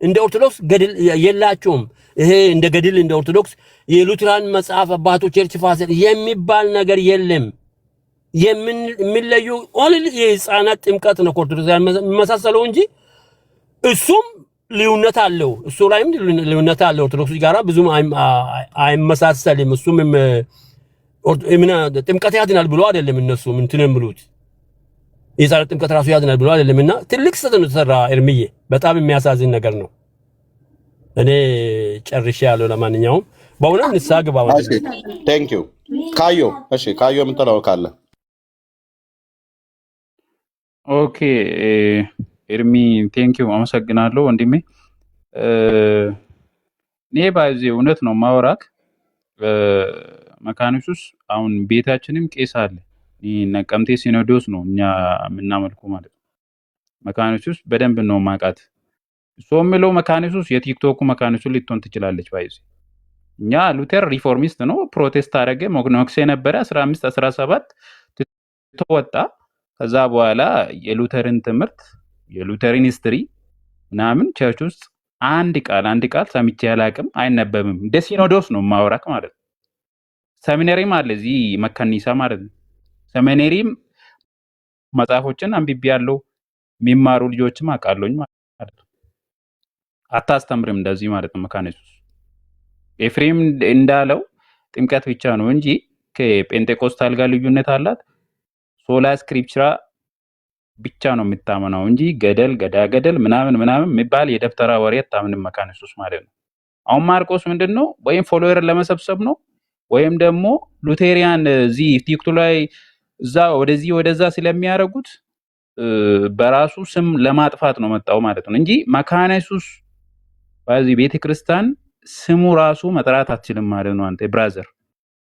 እንደ ኦርቶዶክስ ገድል የላቸውም። ይሄ እንደ ገድል እንደ ኦርቶዶክስ የሉትራን መጽሐፍ አባቶች ቸርች ፋዘር የሚባል ነገር የለም። የሚለዩ ኦንሊ የሕፃናት ጥምቀት ነው ከኦርቶዶክስ የሚመሳሰለው እንጂ እሱም ልዩነት አለው። እሱ ላይም ልዩነት አለው። ኦርቶዶክስ ጋራ ብዙም አይመሳሰልም። እሱም ጥምቀት ያድናል ብሎ አይደለም እነሱ እንትን የሚሉት የሕፃናት ጥምቀት ራሱ ያድናል ብሎ አይደለምና ትልቅ ስህተት ነው የተሰራ ኤርሚዬ። በጣም የሚያሳዝን ነገር ነው። እኔ ጨርሼ ያለው ለማንኛውም በእውነት ንስሐ ግባ። ቴንክ ዩ ካዮ። እሺ ካዮ የምትለው ካለ ኦኬ። ኤርሚ ቴንክ ዩ አመሰግናለሁ ወንድሜ። እኔ ባይዜ እውነት ነው ማወራክ። መካኒሱስ አሁን ቤታችንም ቄስ አለ። ነቀምቴ ሲኖዶስ ነው እኛ የምናመልኩ ማለት ነው። መካኒሱስ በደንብ ነው ማቃት። እሱ የሚለው መካኒሱስ የቲክቶኩ መካኒሱስ ልትሆን ትችላለች። ባይዜ እኛ ሉተር ሪፎርሚስት ነው፣ ፕሮቴስት አደረገ፣ ሞግኖክሴ ነበረ 15 17 ተወጣ። ከዛ በኋላ የሉተርን ትምህርት የሉተርን ሂስትሪ ምናምን ቸርች ውስጥ አንድ ቃል ሰምቼ ያላቅም፣ አይነበብም። እንደ ሲኖዶስ ነው ማወራክ ማለት ነው። ሰሚነሪም አለ እዚህ መከኒሳ ማለት ነው። ሰሚነሪም መጽሐፎችን አንብቤ ያለው የሚማሩ ልጆችም አውቃለሁኝ ማለት ነው። አታስተምርም እንደዚህ ማለት ነው መካኒሱስ። ኤፍሬም እንዳለው ጥምቀት ብቻ ነው እንጂ ከጴንጤቆስታል ጋር ልዩነት አላት። ሶላ ስክሪፕቸራ ብቻ ነው የምታመነው እንጂ ገደል ገዳገደል ምናምን ምናምን የሚባል የደብተራ ወሬ አታምንም መካነ ኢየሱስ ማለት ነው። አሁን ማርቆስ ምንድነው ወይም ፎሎወር ለመሰብሰብ ነው ወይም ደግሞ ሉቴሪያን እዚህ ቲክቶክ ላይ እዛ ወደዚህ ወደዛ ስለሚያደርጉት በራሱ ስም ለማጥፋት ነው መጣው ማለት ነው እንጂ መካነ ኢየሱስ በዚህ ቤተክርስቲያን ስሙ ራሱ መጥራት አትችልም ማለት ነው። አንተ ብራዘር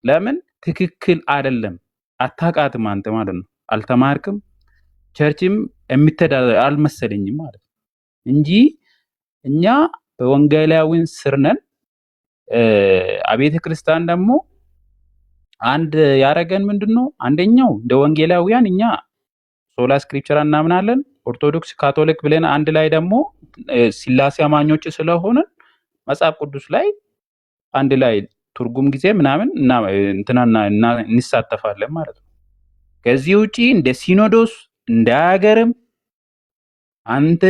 ለምን ትክክል አይደለም፣ አታውቃትም አንተ ማለት ነው። አልተማርክም፣ ቸርችም የምትተዳደር አልመሰለኝም ማለት ነው እንጂ እኛ በወንጌላዊን ስር ነን። አቤተ ክርስቲያን ደግሞ አንድ ያረገን ምንድነው? አንደኛው እንደ ወንጌላውያን እኛ ሶላ ስክሪፕቸር እናምናለን፣ ኦርቶዶክስ ካቶሊክ ብለን አንድ ላይ ደግሞ ሲላሴ አማኞች ስለሆነ መጽሐፍ ቅዱስ ላይ አንድ ላይ ትርጉም ጊዜ ምናምን እና እንሳተፋለን ማለት ነው። ከዚህ ውጪ እንደ ሲኖዶስ እንደ ሀገርም አንተ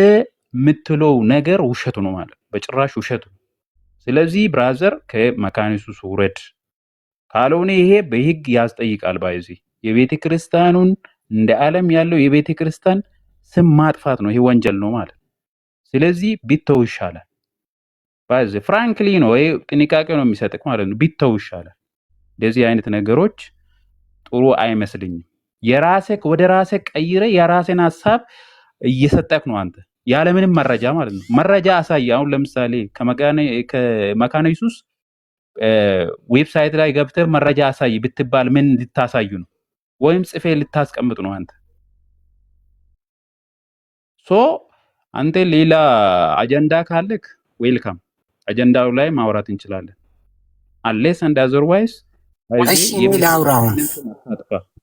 የምትለው ነገር ውሸት ነው ማለት በጭራሽ ውሸት ነው። ስለዚህ ብራዘር ከመካነ ኢየሱስ ውረድ፣ ካልሆነ ይሄ በህግ ያስጠይቃል። ባይዚ የቤተ ክርስቲያኑን እንደ ዓለም ያለው የቤተ ክርስቲያን ስም ማጥፋት ነው፣ ይሄ ወንጀል ነው ማለት። ስለዚህ ቢተው ይሻላል። ባይዚ ፍራንክሊ ነው፣ ይሄ ጥንቃቄ ነው የሚሰጥክ ማለት ነው። ቢተው ይሻላል። እንደዚህ አይነት ነገሮች ጥሩ አይመስልኝም። የራስህ ወደ ራስህ ቀይረ የራስህን ሐሳብ እየሰጠክ ነው አንተ ያለምንም መረጃ ማለት ነው። መረጃ አሳይ። አሁን ለምሳሌ ከመካነ ኢየሱስ ዌብሳይት ላይ ገብተህ መረጃ አሳይ ብትባል ምን ልታሳዩ ነው? ወይም ጽፌ ልታስቀምጥ ነው አንተ? አንተ ሌላ አጀንዳ ካለክ ዌልካም፣ አጀንዳው ላይ ማውራት እንችላለን። አንሌስ አንድ አዘርዋይስ እሺ ላውራውን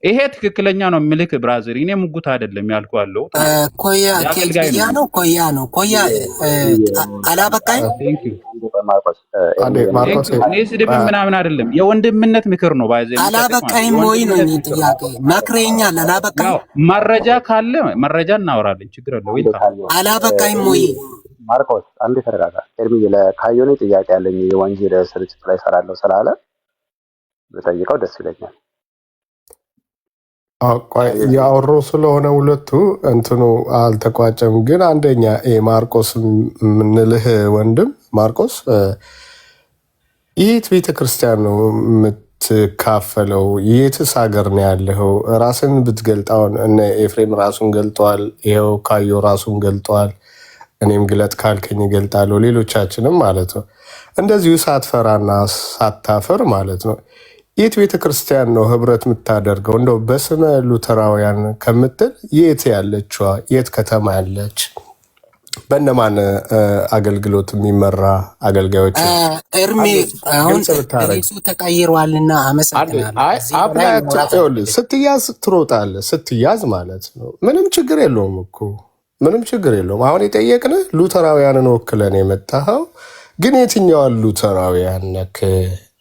ይሄ ትክክለኛ ነው የሚልክ ብራዘር። እኔ ሙጉት አይደለም ያልኩ አለው ኮያ ኮያ አላበቃኝ። እኔ ስድብ ምናምን አይደለም የወንድምነት ምክር ነው። ባይዘ አላበቃኝም ወይ ነው ጥያቄ። መክረኛል። አላበቃኝ መረጃ ካለ መረጃ እናወራለን፣ ችግር የለው። አላበቃኝም ወይ ማርቆስ አንዴ ተረጋጋ። ኤርሚ ለካዮኔ ጥያቄ ያለኝ የወንጌል ስርጭት ላይ ሰራለሁ ስላለ በጠይቀው ደስ ይለኛል። ያወሩ ስለሆነ ሁለቱ እንትኑ አልተቋጨም። ግን አንደኛ ማርቆስ የምንልህ ወንድም ማርቆስ የት ቤተክርስቲያን ነው የምትካፈለው? የትስ ሀገር ነው ያለኸው? ራስን ብትገልጣውን እነ ኤፍሬም ራሱን ገልጠዋል። ይኸው ካዮ ራሱን ገልጠዋል። እኔም ግለጥ ካልከኝ እገልጣለሁ። ሌሎቻችንም ማለት ነው እንደዚሁ ሳትፈራና ሳታፈር ማለት ነው። የት ቤተክርስቲያን ነው ህብረት የምታደርገው? እንደው በስመ ሉተራውያን ከምትል የት ያለችዋ? የት ከተማ ያለች? በእነማን አገልግሎት የሚመራ አገልጋዮች? ኤርሚ አሁን እሱ ተቀይሯልና አመሰግናለሁ። ስትያዝ ትሮጣለህ። ስትያዝ ማለት ነው ምንም ችግር የለውም እኮ ምንም ችግር የለውም። አሁን የጠየቅንህ ሉተራውያንን ወክለን የመጣኸው ግን የትኛዋን ሉተራውያን ነክ?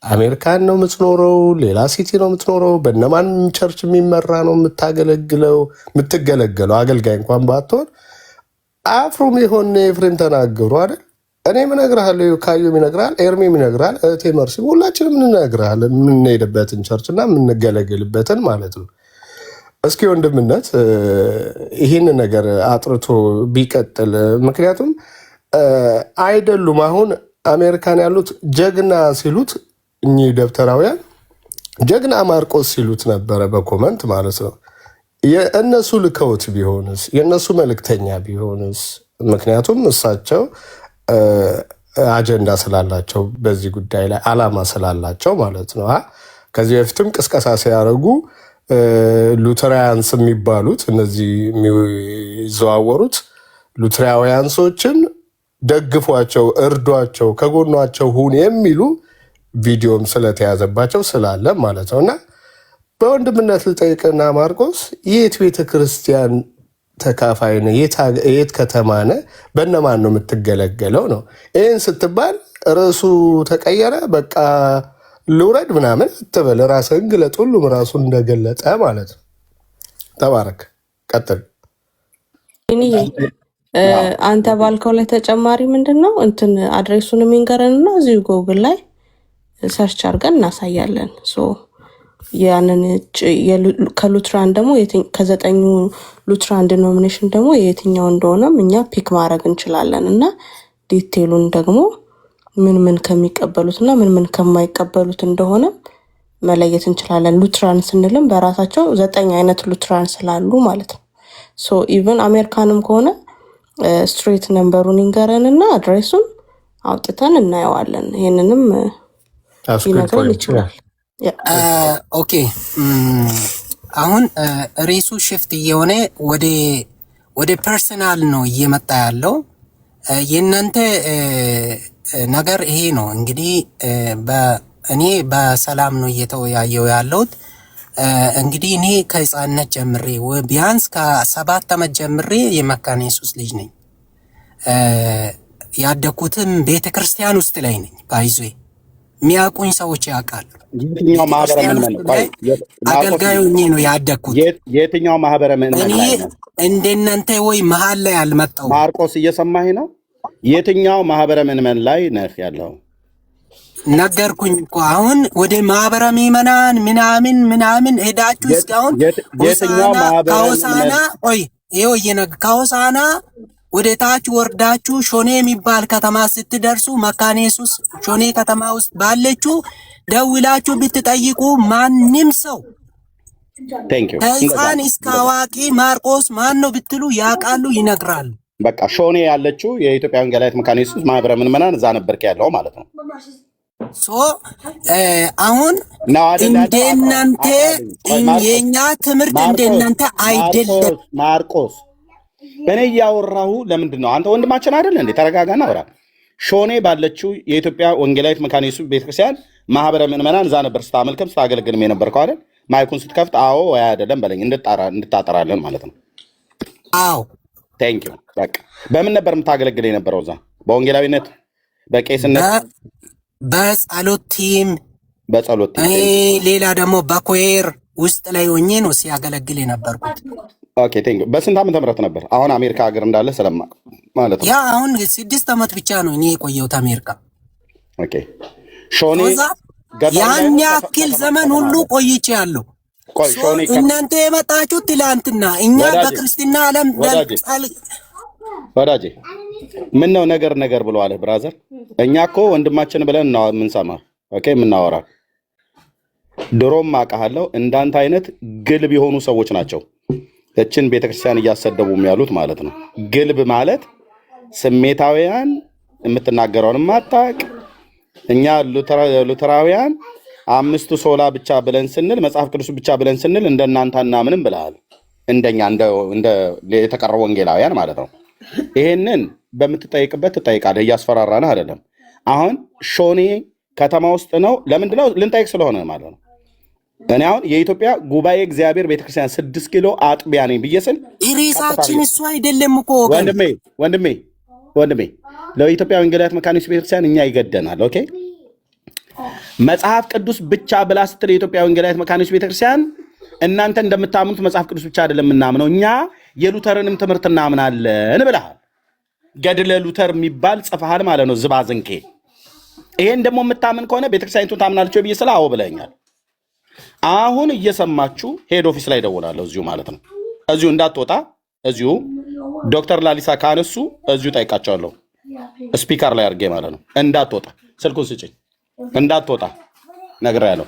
አሜሪካን ነው የምትኖረው? ሌላ ሲቲ ነው የምትኖረው? በእነማን ቸርች የሚመራ ነው የምትገለገለው? አገልጋይ እንኳን ባትሆን አፍሮም የሆነ ኤፍሬም ተናገሩ አይደል? እኔም እነግርሃለሁ፣ ካዮም ይነግራል፣ ኤርሜም ይነግራል፣ እህቴ መርሲ፣ ሁላችንም እንነግርሃለን የምንሄድበትን ቸርች እና የምንገለገልበትን ማለት ነው። እስኪ ወንድምነት ይህን ነገር አጥርቶ ቢቀጥል። ምክንያቱም አይደሉም አሁን አሜሪካን ያሉት ጀግና ሲሉት እኚህ ደብተራውያን ጀግና ማርቆስ ሲሉት ነበረ በኮመንት ማለት ነው። የእነሱ ልከውት ቢሆንስ? የእነሱ መልእክተኛ ቢሆንስ? ምክንያቱም እሳቸው አጀንዳ ስላላቸው በዚህ ጉዳይ ላይ አላማ ስላላቸው ማለት ነው። ከዚህ በፊትም ቅስቀሳ ሲያደርጉ ሉተራውያንስ የሚባሉት እነዚህ የሚዘዋወሩት ሉተራውያንሶችን ደግፏቸው፣ እርዷቸው፣ ከጎኗቸው ሁን የሚሉ ቪዲዮም ስለተያዘባቸው ስላለ ማለት ነው። እና በወንድምነት ልጠይቅና ማርቆስ የት ቤተክርስቲያን ተካፋይ ነህ? የት ከተማ ነህ? በእነማን ነው የምትገለገለው ነው? ይህን ስትባል ርዕሱ ተቀየረ፣ በቃ ልውረድ ምናምን አትበል። ራስህን ግለጥ። ሁሉም ራሱን እንደገለጠ ማለት ነው። ተባረክ፣ ቀጥል። አንተ ባልከው ላይ ተጨማሪ ምንድን ነው እንትን አድሬሱን የሚንገረንና እዚሁ ጎግል ላይ ሰርች አድርገን እናሳያለን። ያንን ከሉትራን ደግሞ ከ9 ሉትራን ዲኖሚኔሽን ደግሞ የትኛው እንደሆነም እኛ ፒክ ማድረግ እንችላለን እና ዲቴሉን ደግሞ ምን ከሚቀበሉትና ምን ከማይቀበሉት እንደሆነ መለየት እንችላለን። ሉትራን ስንልም በራሳቸው 9 አይነት ሉትራን ስላሉ ማለት ነው። ሶ ኢቭን አሜሪካንም ከሆነ ስትሬት ነምበሩን ይንገረንና አድሬሱን አውጥተን እናየዋለን። ይሄንንም ሊነግረን ይችላል። ኦኬ አሁን ሬሱ ሽፍት እየሆነ ወደ ፐርሰናል ነው እየመጣ ያለው። የእናንተ ነገር ይሄ ነው እንግዲህ እኔ በሰላም ነው እየተወያየው ያለሁት። እንግዲህ እኔ ከህፃንነት ጀምሬ ቢያንስ ከ7 ዓመት ጀምሬ የመካነ ኢየሱስ ልጅ ነኝ። ያደኩትም ቤተክርስቲያን ውስጥ ላይ ነኝ። ባይዞ የሚያውቁኝ ሰዎች ያውቃሉ። የትኛው ማህበረ ምዕመን አገልጋይ ሆኜ ነው ያደኩት። የትኛው ማህበረ ምዕመን ላይ ነው? እንደናንተ ወይ መሀል ላይ አልመጣሁም። ማርቆስ እየሰማህ ነው? የትኛው ማህበረ ምዕመን ላይ ነህ ያለው? ነገርኩኝ እኮ አሁን ወደ ማህበረ ምዕመናን ምናምን ሄዳችሁ እስካሁን የትኛው ማህበረ ከሆሳና ከሆሳና ወደ ታች ወርዳችሁ ሾኔ የሚባል ከተማ ስትደርሱ መካነ ኢየሱስ ሾኔ ከተማ ውስጥ ባለችው ደውላችሁ ብትጠይቁ ማንም ሰው ከህፃን እስከ አዋቂ ማርቆስ ማን ነው ብትሉ ያውቃሉ፣ ይነግራሉ። በቃ ሾኔ ያለችው የኢትዮጵያ ወንጌላዊት መካነ ኢየሱስ ማህበረ ምዕመናን እዛ ነበርክ ያለው ማለት ነው። አሁን እንደናንተ የኛ ትምህርት እንደናንተ አይደለም። ማርቆስ እኔ እያወራሁ ለምንድን ነው? አንተ ወንድማችን አይደለ እንዴ? ተረጋጋና አውራ። ሾኔ ባለችው የኢትዮጵያ ወንጌላዊት መካነ ኢየሱስ ቤተክርስቲያን ማህበረ ምዕመናን እዛ ነበር ስታመልክም ስታገለግልም የነበርከው አይደል? ማይኩን ስትከፍት አዎ ወይ አይደለም በለኝ፣ እንድታጠራለን ማለት ነው። አዎ ቴንክ ዩ። በቃ በምን ነበር የምታገለግል የነበረው እዛ? በወንጌላዊነት፣ በቄስነት፣ በጸሎት ቲም፣ ሌላ ደግሞ በኮየር ውስጥ ላይ ሆኜ ነው ሲያገለግል የነበርኩት። ኦኬ ቴንክ ዩ። በስንት ዓመተ ምህረት ነበር? አሁን አሜሪካ ሀገር እንዳለ ስለማቅ ማለት ነው። ያ አሁን 6 ዓመት ብቻ ነው እኔ የቆየሁት አሜሪካ። ኦኬ ሾኔ ያን ያክል ዘመን ሁሉ ቆይቼ ያለው እናንተ የመጣችሁ ትላንትና፣ እኛ በክርስትና ዓለም ወዳጄ ምን ነው ነገር ብለዋል ብራዘር። እኛ እኮ ወንድማችን ብለን ነው የምንሰማ። ኦኬ የምናወራ ድሮም አውቃለሁ እንዳንተ አይነት ግልብ የሆኑ ሰዎች ናቸው እችን ቤተክርስቲያን እያሰደቡ ያሉት ማለት ነው። ግልብ ማለት ስሜታውያን፣ የምትናገረውን ማታቅ። እኛ ሉተራውያን 5 ሶላ ብቻ ብለን ስንል መጽሐፍ ቅዱስ ብቻ ብለን ስንል እንደናንተና ምንም ብለሃል። እንደኛ እንደ የተቀረው ወንጌላውያን ማለት ነው። ይሄንን በምትጠይቅበት ትጠይቃለህ። እያስፈራራነህ አይደለም። አሁን ሾኔ ከተማ ውስጥ ነው። ለምንድነው ልንጠይቅ ስለሆነ ማለት ነው። እኔ አሁን የኢትዮጵያ ጉባኤ እግዚአብሔር ቤተክርስቲያን 6 ኪሎ አጥቢያ ነኝ ብዬ ስል ሬሳችን እሱ አይደለም እኮ ወንድሜ ለኢትዮጵያ ወንጌላዊት መካነ ኢየሱስ ቤተክርስቲያን እኛ ይገደናል። ኦኬ መጽሐፍ ቅዱስ ብቻ ብላ ስትል የኢትዮጵያ ወንጌላዊት መካነ ኢየሱስ ቤተክርስቲያን እናንተ እንደምታምኑት መጽሐፍ ቅዱስ ብቻ አይደለም የምናምነው፣ እኛ የሉተርንም ትምህርት እናምናለን ብለሃል። ገድለ ሉተር የሚባል ጽፈሃል ማለት ነው። ዝባዝንኬ ይሄን ደግሞ የምታምን ከሆነ ቤተክርስቲያኒቱን ታምናለች ብዬ ስለ አዎ ብለኛል። አሁን እየሰማችሁ ሄድ ኦፊስ ላይ ደውላለሁ እዚሁ ማለት ነው። እዚሁ እንዳትወጣ፣ እዚሁ ዶክተር ላሊሳ ካነሱ እዚሁ ጠይቃቸዋለሁ። ስፒከር ላይ አድርጌ ማለት ነው። እንዳትወጣ፣ ስልኩን ስጭኝ። እንዳትወጣ ነግሬያለሁ።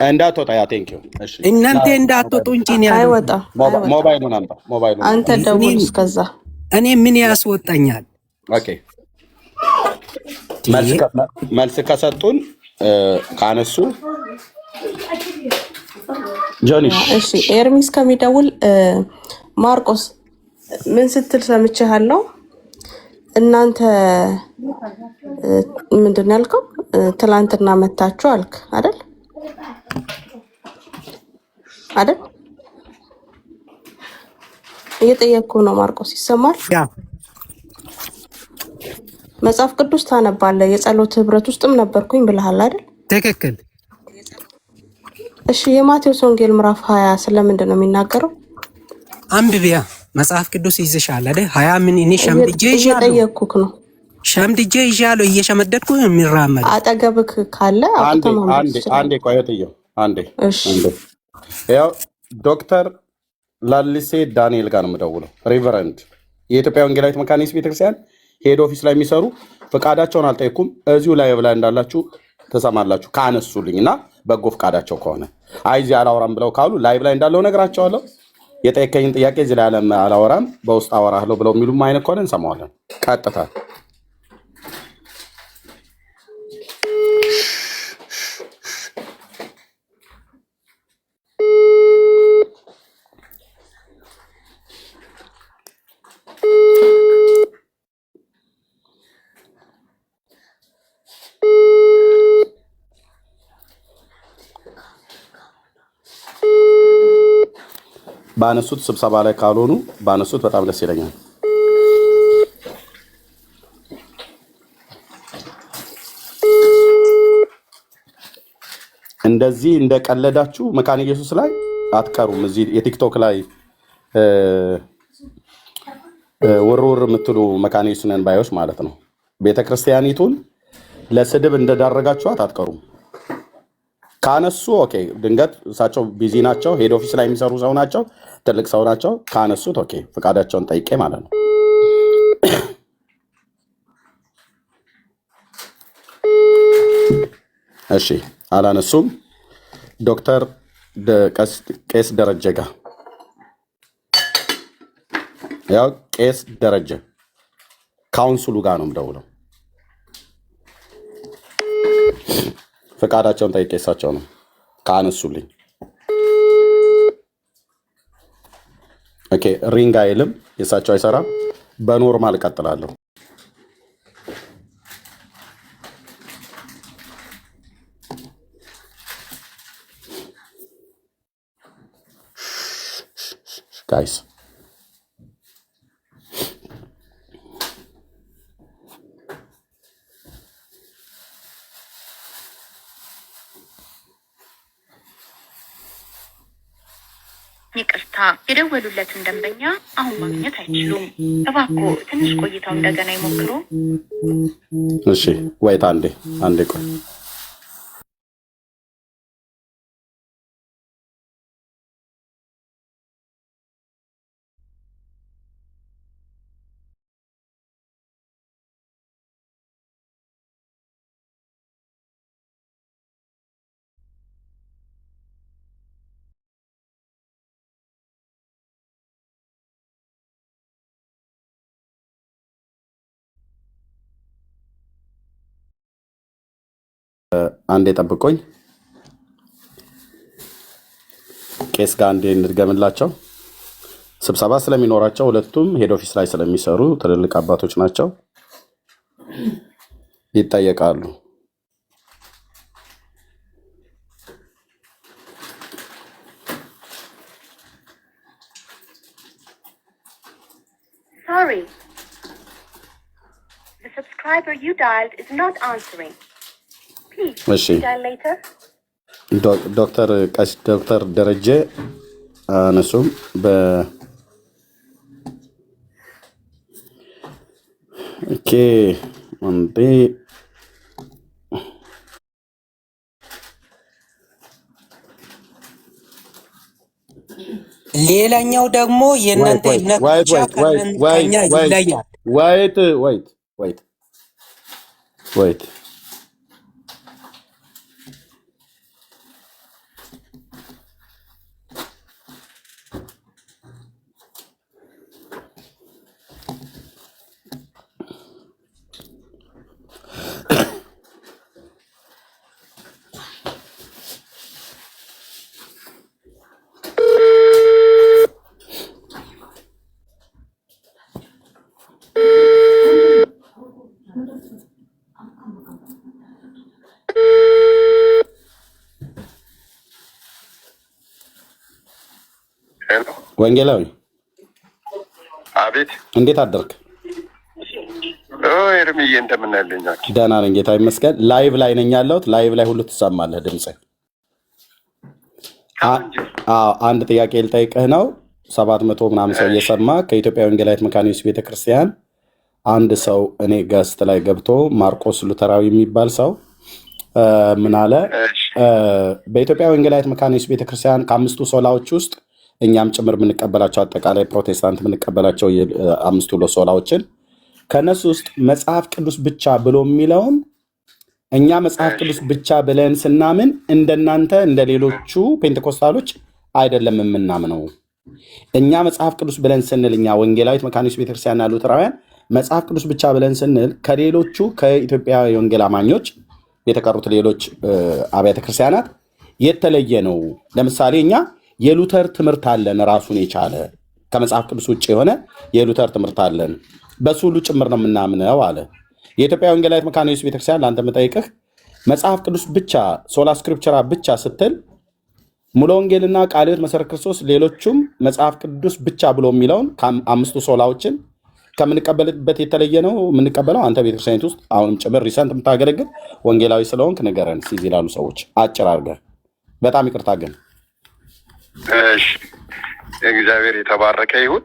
እንዳትወጣ። ያ ቴንክ ዩ። እሺ እናንተ እንዳትወጡ እንጂ ነው ያለው። አይወጣም። ሞባይሉን አምጣ። ሞባይሉን አንተ ደውል። እስከዛ እኔ ምን ያስወጣኛል? ኦኬ መልስ ከሰጡን ካነሱ ጆኒሽ። እሺ ኤርሚስ ከሚደውል ማርቆስ ምን ስትል ሰምቼሃለሁ? እናንተ ምንድን ነው ያልከው? ትላንትና መታችሁ አልክ አይደል? እየጠየቅኩ ነው ማርቆስ፣ ይሰማል? መጽሐፍ ቅዱስ ታነባለህ፣ የጸሎት ህብረት ውስጥም ነበርኩኝ ብለሃል አይደል? ትክክል። እሺ የማቴዎስ ወንጌል ምዕራፍ 20 ስለምንድን ነው የሚናገረው? አንብቢያ መጽሐፍ ቅዱስ ይዘሻል አይደል? 20 ምን እኔ ሸምድጄ ይዣለሁ። እየጠየቅኩህ ነው። ሸምድጄ ይዣለሁ፣ እየሸመደድኩ የሚራመድ አጠገብክ ካለ አንዴ ቆየትየው አንዴ እሺ አንዴ ያው ዶክተር ላሊሴ ዳንኤል ጋር ነው የምደውለው። ሪቨረንድ የኢትዮጵያ ወንጌላዊት መካኒስት ቤተክርስቲያን ሄድ ኦፊስ ላይ የሚሰሩ ፈቃዳቸውን አልጠየኩም። እዚሁ ላይ ብላ እንዳላችሁ ተሰማላችሁ ካነሱልኝ እና በጎ ፈቃዳቸው ከሆነ አይ እዚህ አላወራም ብለው ካሉ ላይቭ ላይ እንዳለው ነግራቸዋለሁ። የጠየቀኝን ጥያቄ እዚህ ላይ አላወራም በውስጥ አወራለሁ ብለው የሚሉም አይነት ከሆነ እንሰማዋለን። ቀጥታ ባነሱት ስብሰባ ላይ ካልሆኑ ባነሱት በጣም ደስ ይለኛል። እንደዚህ እንደቀለዳችሁ መካነ ኢየሱስ ላይ አትቀሩም። እዚህ የቲክቶክ ላይ ውርውር የምትሉ መካነ ኢየሱስ ነን ባዮች ማለት ነው። ቤተክርስቲያኒቱን ለስድብ እንደዳረጋችኋት አትቀሩም። ካነሱ ኦኬ፣ ድንገት እሳቸው ቢዚ ናቸው፣ ሄድ ኦፊስ ላይ የሚሰሩ ሰው ናቸው፣ ትልቅ ሰው ናቸው። ካነሱት ኦኬ፣ ፈቃዳቸውን ጠይቄ ማለት ነው። እሺ፣ አላነሱም። ዶክተር ቄስ ደረጀ ጋር ያው ቄስ ደረጀ ካውንስሉ ጋር ነው የምደውለው። ፈቃዳቸውን ጠይቄ እሳቸው ነው ካነሱልኝ። ኦኬ ሪንግ አይልም፣ የእሳቸው አይሰራም። በኖርማል እቀጥላለሁ። ጋይስ ይቅርታ፣ የደወሉለትን ደንበኛ አሁን ማግኘት አይችሉም። እባክዎ ትንሽ ቆይተው እንደገና ይሞክሩ። እሺ ወይት አንዴ ቆይ። አንዴ ጠብቆኝ ቄስ ጋር አንዴ እንድገምላቸው። ስብሰባ ስለሚኖራቸው ሁለቱም ሄድ ኦፊስ ላይ ስለሚሰሩ ትልልቅ አባቶች ናቸው፣ ይጠየቃሉ። Sorry, the subscriber you dialed is not answering. እሺ ዶክተር ደረጀ አነሱም። ኦኬ አንዴ ሌላኛው ደግሞ የእናንተ እምነት ብቻ ከኛ ይለያል። ወይት ወንጌላዊ አቤት፣ እንዴት አደርክ? ኤርሚዬ እንደምን ያለኝ? ደህና ነኝ ጌታ ይመስገን። ላይቭ ላይ ነኝ ያለሁት። ላይቭ ላይ ሁሉ ትሰማለህ ድምጽ። አንድ ጥያቄ ልጠይቅህ ነው። 700 ምናምን ሰው እየሰማ ከኢትዮጵያ ወንጌላዊት መካኒስት ቤተክርስቲያን አንድ ሰው እኔ ገስት ላይ ገብቶ ማርቆስ ሉተራዊ የሚባል ሰው ምን አለ? በኢትዮጵያ ወንጌላዊት መካነ ኢየሱስ ቤተክርስቲያን ከአምስቱ ሶላዎች ውስጥ እኛም ጭምር የምንቀበላቸው አጠቃላይ ፕሮቴስታንት የምንቀበላቸው አምስቱ ሶላዎችን ከነሱ ውስጥ መጽሐፍ ቅዱስ ብቻ ብሎ የሚለውን እኛ መጽሐፍ ቅዱስ ብቻ ብለን ስናምን እንደናንተ እንደ ሌሎቹ ፔንቴኮስታሎች አይደለም የምናምነው። እኛ መጽሐፍ ቅዱስ ብለን ስንል እኛ ወንጌላዊት መካነ ኢየሱስ ቤተክርስቲያንና ሉተራውያን መጽሐፍ ቅዱስ ብቻ ብለን ስንል ከሌሎቹ ከኢትዮጵያ የወንጌል አማኞች የተቀሩት ሌሎች አብያተ ክርስቲያናት የተለየ ነው። ለምሳሌ እኛ የሉተር ትምህርት አለን፣ ራሱን የቻለ ከመጽሐፍ ቅዱስ ውጭ የሆነ የሉተር ትምህርት አለን። በሱ ሁሉ ጭምር ነው የምናምነው አለ። የኢትዮጵያ ወንጌላዊት መካነ ኢየሱስ ቤተክርስቲያን ለአንተ የምጠይቅህ መጽሐፍ ቅዱስ ብቻ ሶላ ስክሪፕቸራ ብቻ ስትል ሙሉ ወንጌልና ቃለ ሕይወት መሰረት ክርስቶስ ሌሎቹም መጽሐፍ ቅዱስ ብቻ ብሎ የሚለውን አምስቱ ሶላዎችን ከምንቀበልበት የተለየ ነው የምንቀበለው። አንተ ቤተክርስቲያኒት ውስጥ አሁንም ጭምር ሪሰንት የምታገለግል ወንጌላዊ ስለሆንክ ንገረን ሲዝ ይላሉ ሰዎች አጭር አድርገህ። በጣም ይቅርታ ግን እሺ፣ እግዚአብሔር የተባረከ ይሁን።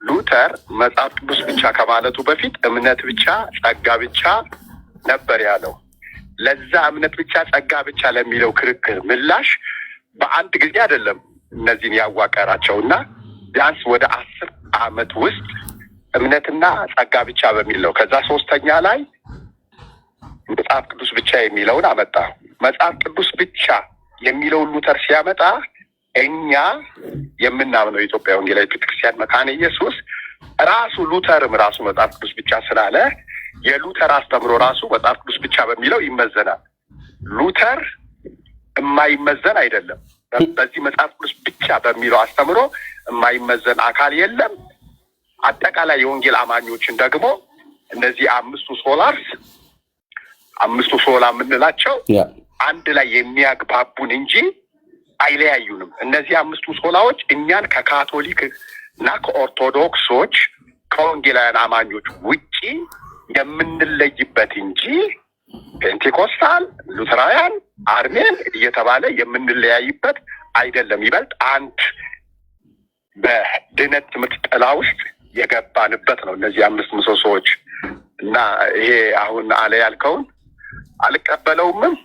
ሉተር መጽሐፍ ቅዱስ ብቻ ከማለቱ በፊት እምነት ብቻ ጸጋ ብቻ ነበር ያለው። ለዛ እምነት ብቻ ጸጋ ብቻ ለሚለው ክርክር ምላሽ በአንድ ጊዜ አይደለም እነዚህን ያዋቀራቸውና ቢያንስ ወደ 10 ዓመት ውስጥ እምነትና ጸጋ ብቻ በሚል ነው። ከዛ ሶስተኛ ላይ መጽሐፍ ቅዱስ ብቻ የሚለውን አመጣ። መጽሐፍ ቅዱስ ብቻ የሚለውን ሉተር ሲያመጣ እኛ የምናምነው የኢትዮጵያ ወንጌላዊት ቤተክርስቲያን መካነ ኢየሱስ ራሱ ሉተርም ራሱ መጽሐፍ ቅዱስ ብቻ ስላለ የሉተር አስተምሮ ራሱ መጽሐፍ ቅዱስ ብቻ በሚለው ይመዘናል። ሉተር የማይመዘን አይደለም። በዚህ መጽሐፍ ቅዱስ ብቻ በሚለው አስተምሮ የማይመዘን አካል የለም። አጠቃላይ የወንጌል አማኞችን ደግሞ እነዚህ አምስቱ ሶላ የምንላቸው አንድ ላይ የሚያግባቡን እንጂ አይለያዩንም። እነዚህ አምስቱ ሶላዎች እኛን ከካቶሊክ እና ከኦርቶዶክሶች ከወንጌላውያን አማኞች ውጪ የምንለይበት እንጂ ፔንቴኮስታል፣ ሉተራውያን፣ አርሜን እየተባለ የምንለያይበት አይደለም። ይበልጥ አንድ በድነት ትምህርት ጥላ ውስጥ የገባንበት ነው እነዚህ አምስት ምሰሶዎች እና ይሄ አሁን አለ ያልከውን አልቀበለውምም፣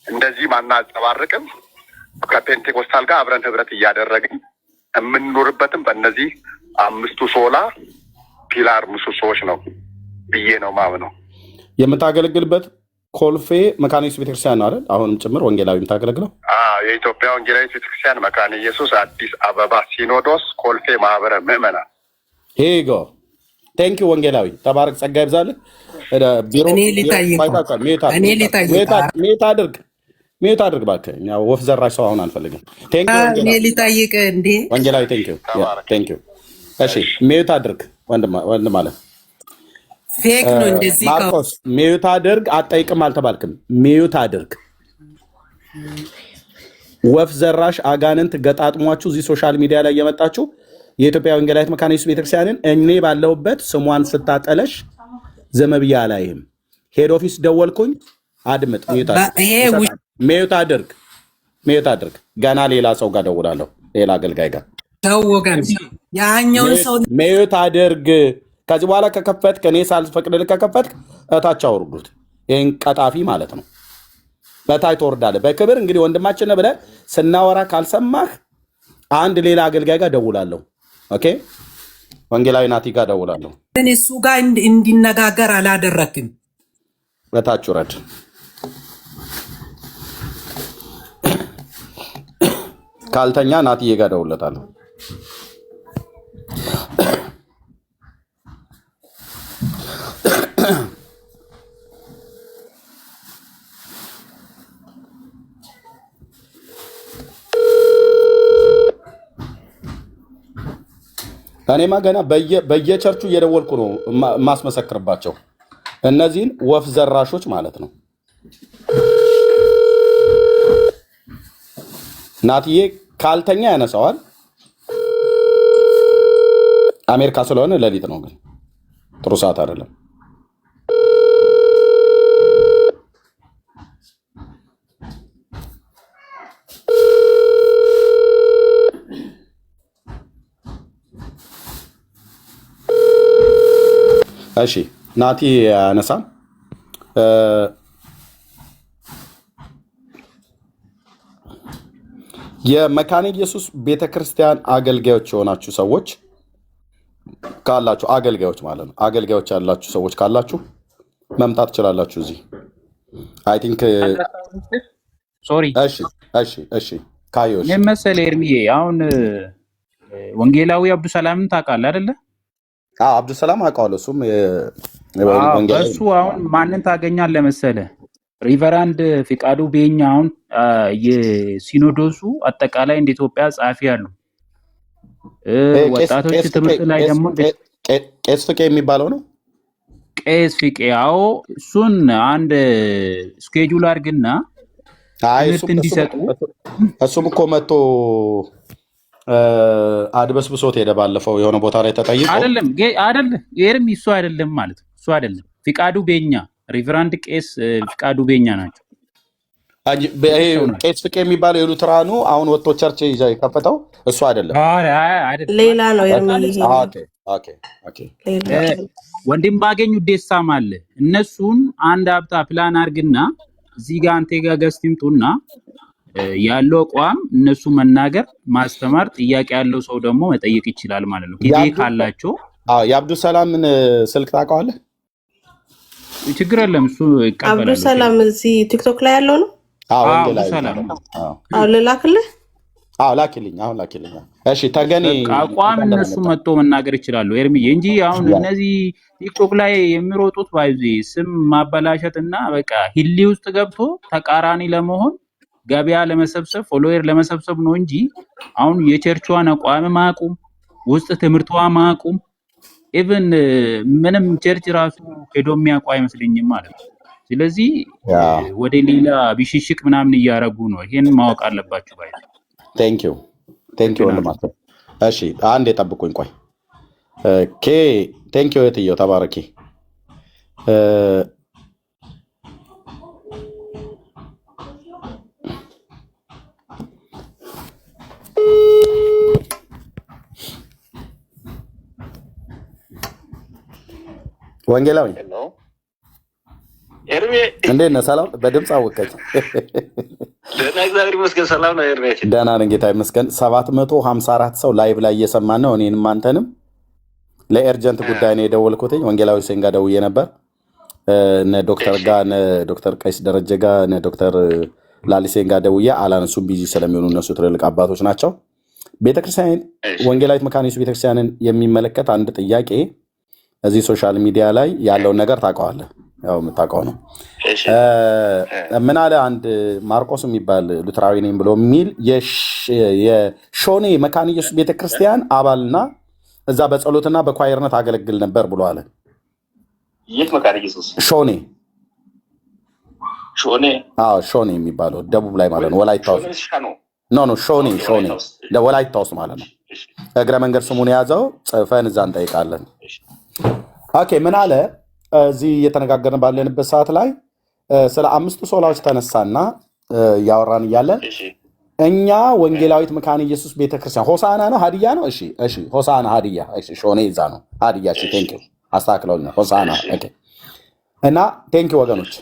እንደዚህ ማናንጸባርቅም። ከፔንቴኮስታል ጋር አብረን ህብረት እያደረግን የምንኖርበትም በእነዚህ አምስቱ ሶላ ፒላር ምሰሶዎች ነው ብዬ ነው ማምነው። የምታገለግልበት ኮልፌ መካነ ኢየሱስ ቤተክርስቲያን ነው አይደል? አሁንም ጭምር ወንጌላዊ የምታገለግለው? የኢትዮጵያ ወንጌላዊት ቤተክርስቲያን መካነ ኢየሱስ አዲስ አበባ ሲኖዶስ ኮልፌ ማህበረ ምዕመናን። ሄጎ ቴንክ ዩ ወንጌላዊ ተባረክ፣ ጸጋ ይብዛልህ። ሚዩት አድርግ እባክህ፣ እኛ ወፍ ዘራሽ ሰው አሁን አንፈልግም። እኔ ሊጠይቅ እንዴ ወንጌላዊ ቴንክ ዩ። እሺ ሚዩት አድርግ ወንድም አለ ፌክ ነው እንደዚህ ማርቆስ፣ ሚዩት አድርግ። አትጠይቅም አልተባልክም፣ ሚዩት አድርግ። ወፍ ዘራሽ አጋንንት ገጣጥሟችሁ እዚህ ሶሻል ሚዲያ ላይ የመጣችሁ የኢትዮጵያ ወንጌላዊት መካነ ኢየሱስ ቤተክርስቲያንን እኔ ባለሁበት ስሟን ስታጠለሽ ዝም ብዬ አላይም። ሄድ ኦፊስ ደወልኩኝ። አድምጥ፣ ሚዩት አድርግ። ገና ሌላ ሰው ጋር ደውላለሁ፣ ሌላ አገልጋይ ጋር ሚዩት አድርግ። ከዚህ በኋላ ከከፈትክ እኔ ሳልፈቅድልህ ከከፈትክ እታች አውርዱት። ይህን ቀጣፊ ማለት ነው። በታይ ትወርዳለህ። በክብር እንግዲህ ወንድማችን ብለህ ስናወራ ካልሰማህ አንድ ሌላ አገልጋይ ጋር ደውላለሁ። ኦኬ፣ ወንጌላዊ ናቲ ጋር ደውላለሁ። እሱ ጋር እንዲነጋገር አላደረክም። በታች ውረድ። ካልተኛ ናቲዬ ጋር ደውለታለሁ። እኔማ ገና በየቸርቹ እየደወልኩ ነው የማስመሰክርባቸው እነዚህን ወፍ ዘራሾች ማለት ነው። ናትዬ ካልተኛ ያነሳዋል። አሜሪካ ስለሆነ ሌሊት ነው፣ ግን ጥሩ ሰዓት አይደለም። እሺ ናቲ ያነሳም። የመካነ ኢየሱስ ቤተክርስቲያን አገልጋዮች የሆናችሁ ሰዎች ካላችሁ አገልጋዮች ማለት ነው አገልጋዮች ያላችሁ ሰዎች ካላችሁ መምጣት ትችላላችሁ እዚህ አይ ቲንክ ሶሪ እሺ ካዮሽ ለምሳሌ ኤርሚዬ አሁን ወንጌላዊ አብዱሰላምን ታውቃለህ አይደለ? አብዱሰላም አውቀዋለሁ። እሱም ወንጌላዊ እሱ አሁን ማንን ታገኛለህ መሰለህ? ሪቨራንድ ፍቃዱ ቤኛ አሁን የሲኖዶሱ አጠቃላይ እንደ ኢትዮጵያ ጻፊ ያሉ ወጣቶች ትምህርት ላይ ደግሞ ቄስ ፍቄ የሚባለው ነው። ቄስ ፍቄ አዎ፣ እሱን አንድ ስኬጁል አድርግና ትምህርት እንዲሰጡ። እሱም እኮ መጥቶ አድበስብሶት ሄደ ባለፈው የሆነ ቦታ ላይ ተጠይቆ። አይደለም ኤርሚ እሱ አይደለም ማለት ነው። እሱ አይደለም ፍቃዱ ቤኛ ሪቨራንድ ቄስ ፍቃዱ ቤኛ ናቸው። ቄስ ፍቄ የሚባለው የሉትራኑ አሁን ወጥቶ ቸርች ይዘው የከፈተው እሱ አይደለም፣ ሌላ ነው። ወንድም ባገኙ ደሳም አለ። እነሱን አንድ ሀብታ ፕላን አድርግና እዚህ ጋር አንተ ጋር ገስቲምጡና ያለው አቋም እነሱ መናገር ማስተማር፣ ጥያቄ ያለው ሰው ደግሞ መጠየቅ ይችላል ማለት ነው ጊዜ ካላቸው። የአብዱሰላምን ስልክ ታውቀዋለህ? ችግር የለም እሱ ይቀበላል። አብዱሰላም እዚህ ቲክቶክ ላይ ያለው ነው። ልላክልህ? ላኪልኝ፣ አሁን ላኪልኝ። እሺ ተገኔ አቋም እነሱ መጥቶ መናገር ይችላሉ ኤርሚዬ፣ እንጂ አሁን እነዚህ ቲክቶክ ላይ የሚሮጡት ባይዚ ስም ማበላሸት እና በቃ ሂሊ ውስጥ ገብቶ ተቃራኒ ለመሆን ገበያ ለመሰብሰብ ፎሎዌር ለመሰብሰብ ነው እንጂ አሁን የቸርቿን አቋም ማቁም ውስጥ ትምህርቷ ማቁም ኢቭን ምንም ቸርች ራሱ ሄዶ የሚያውቁ አይመስለኝም ማለት ነው። ስለዚህ ወደ ሌላ ቢሽሽቅ ምናምን እያረጉ ነው። ይሄን ማወቅ አለባችሁ ባይ። ቴንክ ዩ ወንድማቸው። እሺ አንድ የጠብቁኝ ቆይ። ቴንክ ዩ እትዬው ተባረኪ። ወንጌላዊ እንዴት ነህ? ሰላም። በድምፅ አወቀች። እግዚአብሔር ይመስገን ሰላም ነው። ደህና ነን ጌታ ይመስገን። 754 ሰው ላይቭ ላይ እየሰማን ነው። እኔንም አንተንም ለኤርጀንት ጉዳይ ነው የደወልኩት። ወንጌላዊ ሁሴን ጋር ደውዬ ነበር። እነ ዶክተር ጋር እነ ዶክተር ቀይስ ደረጀ ጋር እነ ዶክተር ላሊሴን ጋር ደውዬ አላነሱም፣ ቢዚ ስለሚሆኑ እነሱ ትልልቅ አባቶች ናቸው። ቤተክርስቲያን ወንጌላዊት መካነ ኢየሱስ ቤተክርስቲያንን የሚመለከት አንድ ጥያቄ እዚህ ሶሻል ሚዲያ ላይ ያለውን ነገር ታውቀዋለህ? ያው የምታውቀው ነው። ምን አለ አንድ ማርቆስ የሚባል ሉትራዊ ነኝ ብሎ የሚል የሾኔ መካነ ኢየሱስ ቤተክርስቲያን አባልና እዛ በጸሎትና በኳየርነት አገለግል ነበር ብሎ አለ። የት መካነ ኢየሱስ? ሾኔ ሾኔ የሚባለው ደቡብ ላይ ማለት ነው። ወላይታ ውስጥ ሾኔ ወላይታ ውስጥ ማለት ነው። እግረ መንገድ ስሙን የያዘው ጽፈን እዛ እንጠይቃለን። ኦኬ ምን አለ? እዚህ እየተነጋገርን ባለንበት ሰዓት ላይ ስለ 5 ሶላዎች ተነሳና እያወራን እያለን እኛ ወንጌላዊት መካነ ኢየሱስ ቤተክርስቲያን ሆሳና ነው ሀዲያ ነው። እሺ ሆሳና ሀዲያ። እሺ ሾኔ እዛ ነው ሀዲያ። እሺ ቴንክ ዩ አስተካክለውና ሆሳና። ኦኬ እና ቴንክ ዩ ወገኖች።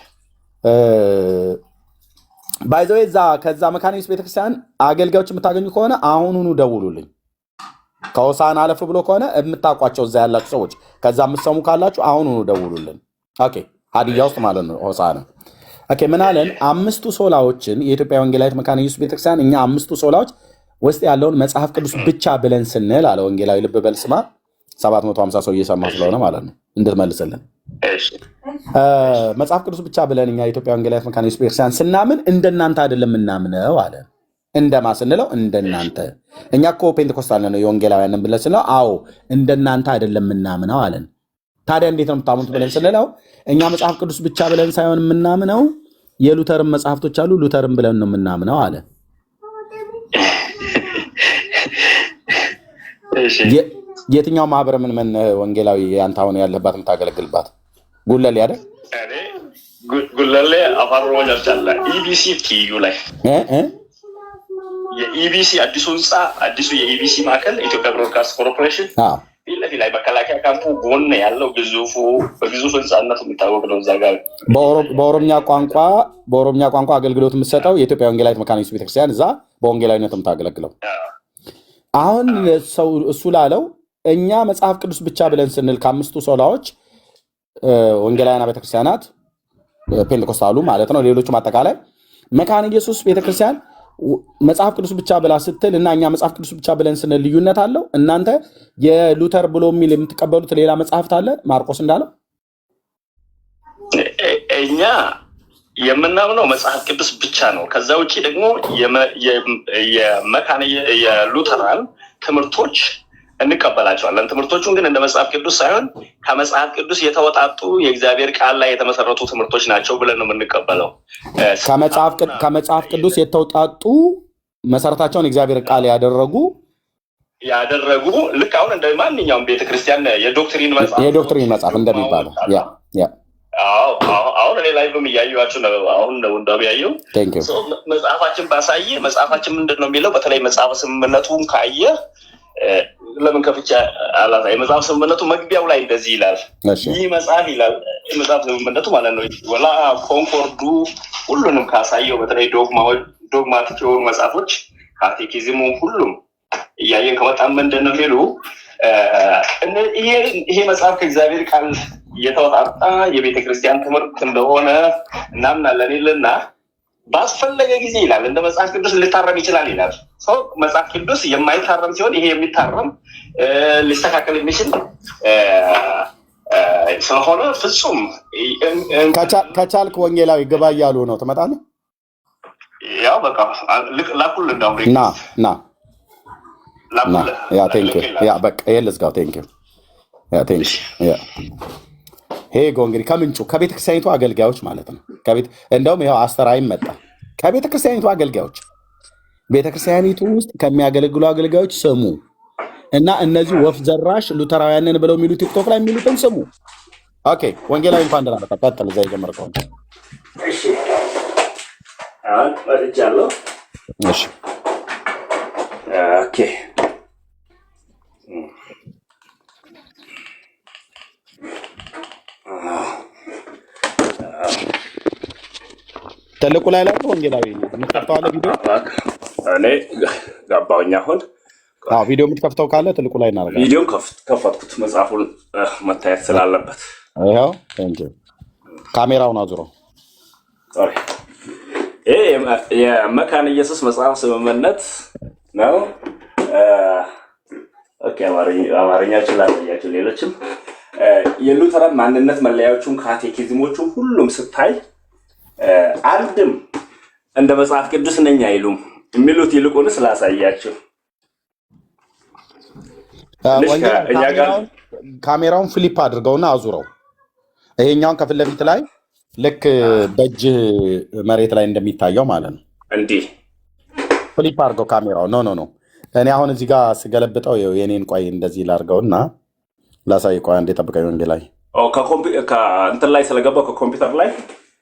ባይ ዘ ዌይ ከዛ መካነ ኢየሱስ ቤተክርስቲያን አገልጋዮች የምታገኙ ከሆነ አሁኑኑ ደውሉልኝ። ከሆሳና አለፍ ብሎ ከሆነ የምታውቋቸው እዛ ያላችሁ ሰዎች ከዛ የምትሰሙ ካላችሁ አሁኑኑ ደውሉልን። ኦኬ ሀዲያ ውስጥ ማለት ነው ሆሳና። ኦኬ ምን አለን? 5 ሶላዎችን የኢትዮጵያ ወንጌላዊት መካነ ኢየሱስ ቤተክርስቲያን እኛ 5 ሶላዎች ውስጥ ያለውን መጽሐፍ ቅዱስ ብቻ ብለን ስንል አለ ወንጌላዊ ልብ በል ስማ። 750 ሰው እየሰማ ስለሆነ ማለት ነው እንድትመልስልን። መጽሐፍ ቅዱስ ብቻ ብለን እኛ የኢትዮጵያ ወንጌላዊት መካነ ኢየሱስ ቤተክርስቲያን ስናምን እንደናንተ አይደለም ምናምነው አለ። እንደማ ስንለው እንደናንተ። እኛ እኮ ፔንቴኮስታል ነው የወንጌላውያንን ብለን ስንለው አዎ እንደናንተ አይደለም ምናምነው አለን። ታዲያ እንዴት ነው የምታምኑት ብለን ስንለው እኛ መጽሐፍ ቅዱስ ብቻ ብለን ሳይሆን የምናምነው የሉተርን መጽሐፍቶች አሉ ሉተርን ብለን ነው የምናምነው አለ። የትኛው ማህበረ ምን ወንጌላዊ አንተ አሁን ያለባት የምታገለግልባት? ጉለሌ አይደል? ጉለሌ አፋር ኦሮሞ ቻላ ኢቢሲ ቲዩ ላይ የኢቢሲ አዲሱ ህንፃ አዲሱ የኢቢሲ ማዕከል ኢትዮጵያ ብሮድካስት ኮርፖሬሽን ፊት ፊት ላይ መከላከያ ካምፑ ጎን ያለው በግዙፍ ህንፃነቱ የሚታወቅ ነው። እዛ ጋር በኦሮምኛ ቋንቋ አገልግሎት የምትሰጠው የኢትዮጵያ ወንጌላዊት መካነ ኢየሱስ ቤተክርስቲያን እዛ በወንጌላዊነት የምታገለግለው። አሁን ሰው እሱ ላለው እኛ መጽሐፍ ቅዱስ ብቻ ብለን ስንል ከአምስቱ ሶላዎች ወንጌላውያን ቤተክርስቲያናት ፔንቴኮስታሉ ማለት ነው፣ ሌሎቹም አጠቃላይ መካነ ኢየሱስ ቤተክርስቲያን መጽሐፍ ቅዱስ ብቻ ብላ ስትል እና እኛ መጽሐፍ ቅዱስ ብቻ ብለን ስንል ልዩነት አለው። እናንተ የሉተር ብሎ የሚል የምትቀበሉት ሌላ መጽሐፍት አለ ማርቆስ እንዳለው? እኛ የምናምነው መጽሐፍ ቅዱስ ብቻ ነው። ከዛ ውጭ ደግሞ የመካነ የሉተራን ትምህርቶች እንቀበላቸዋለን። ትምህርቶቹን ግን እንደ መጽሐፍ ቅዱስ ሳይሆን ከመጽሐፍ ቅዱስ የተወጣጡ የእግዚአብሔር ቃል ላይ የተመሰረቱ ትምህርቶች ናቸው ብለን ነው የምንቀበለው። ከመጽሐፍ ቅዱስ የተውጣጡ መሰረታቸውን የእግዚአብሔር ቃል ያደረጉ ልክ አሁን እንደ ማንኛውም ቤተክርስቲያን የዶክትሪን መጽሐፍ እንደሚባለው አሁን እኔ ላይቭም እያየኋቸው ነው። አሁን ነው እንደሚያየው መጽሐፋችን ባሳየ መጽሐፋችን ምንድን ነው የሚለው? በተለይ መጽሐፈ ስምምነቱን ካየ ለምን ከፍቻ አላሳይ? መጽሐፍ ስምምነቱ መግቢያው ላይ እንደዚህ ይላል። ይህ መጽሐፍ ይላል መጽሐፍ ስምምነቱ ማለት ነው። ወላ ኮንኮርዱ ሁሉንም ካሳየው በተለይ ዶግማቲክ የሆኑ መጽሐፎች ካቴኪዝሙ ሁሉም እያየን ከመጣን ምንድን ነው የሚሉ ይሄ መጽሐፍ ከእግዚአብሔር ቃል የተወጣጣ የቤተክርስቲያን ትምህርት እንደሆነ እናምናለን ይልና ባስፈለገ ጊዜ ይላል እንደ መጽሐፍ ቅዱስ ሊታረም ይችላል ይላል። ሰው መጽሐፍ ቅዱስ የማይታረም ሲሆን ይሄ የሚታረም ሊስተካከል የሚችል ስለሆነ ፍጹም ከቻልክ ወንጌላዊ ግባ እያሉ ነው። ትመጣለህ? ያው በቃ ላኩል እንዳው ና ያ ቴንክ ያ በቃ የለዝጋው ቴንክ ያ ሄጎ እንግዲህ ከምንጩ ከቤተክርስቲያኒቱ አገልጋዮች ማለት ነው። እንደውም ይኸው አስተራይም መጣ ከቤተክርስቲያኒቱ አገልጋዮች። ቤተክርስቲያኒቱ ውስጥ ከሚያገለግሉ አገልጋዮች ስሙ እና እነዚህ ወፍ ዘራሽ ሉተራውያንን ብለው የሚሉ ቲክቶክ ላይ የሚሉትን ስሙ። ኦኬ ወንጌላዊ እንኳን ደህና መጣ። ቀጥል እዛ የጀመርከው። እሺ አሁን ወጥቻለሁ። እሺ ኦኬ ትልቁ ላይ ላለው ወንጌላዊ የምትከፍተው ቪዲዮ እኔ ገባሁኝ። አሁን ቪዲዮ የምትከፍተው ካለ ትልቁ ላይ እናደርጋለን። ቪዲዮን ከፈትኩት መጽሐፉን መታየት ስላለበት ይኸው ካሜራውን አዙረው። ይሄ የመካነ ኢየሱስ መጽሐፍ ስምምነት ነው። ኦኬ አማርኛ ችላላችሁ። ሌሎችም የሉተራን ማንነት መለያዎቹን ካቴኪዝሞቹን ሁሉም ስታይ አንድም እንደ መጽሐፍ ቅዱስ ነኝ አይሉም የሚሉት ይልቁንስ ላሳያችሁ። ካሜራውን ፍሊፕ አድርገውና አዙረው። ይሄኛውን ከፊት ለፊት ላይ ልክ በእጅ መሬት ላይ እንደሚታየው ማለት ነው። እንዲህ ፍሊፕ አድርገው ካሜራው። ኖ እኔ አሁን እዚህ ጋር ስገለብጠው የኔን ቆይ እንደዚህ ላድርገውና ላሳይ። ቆይ አንዴ ጠብቀኝ ወንጌላዊ። ከእንትን ላይ ስለገባው ከኮምፒውተር ላይ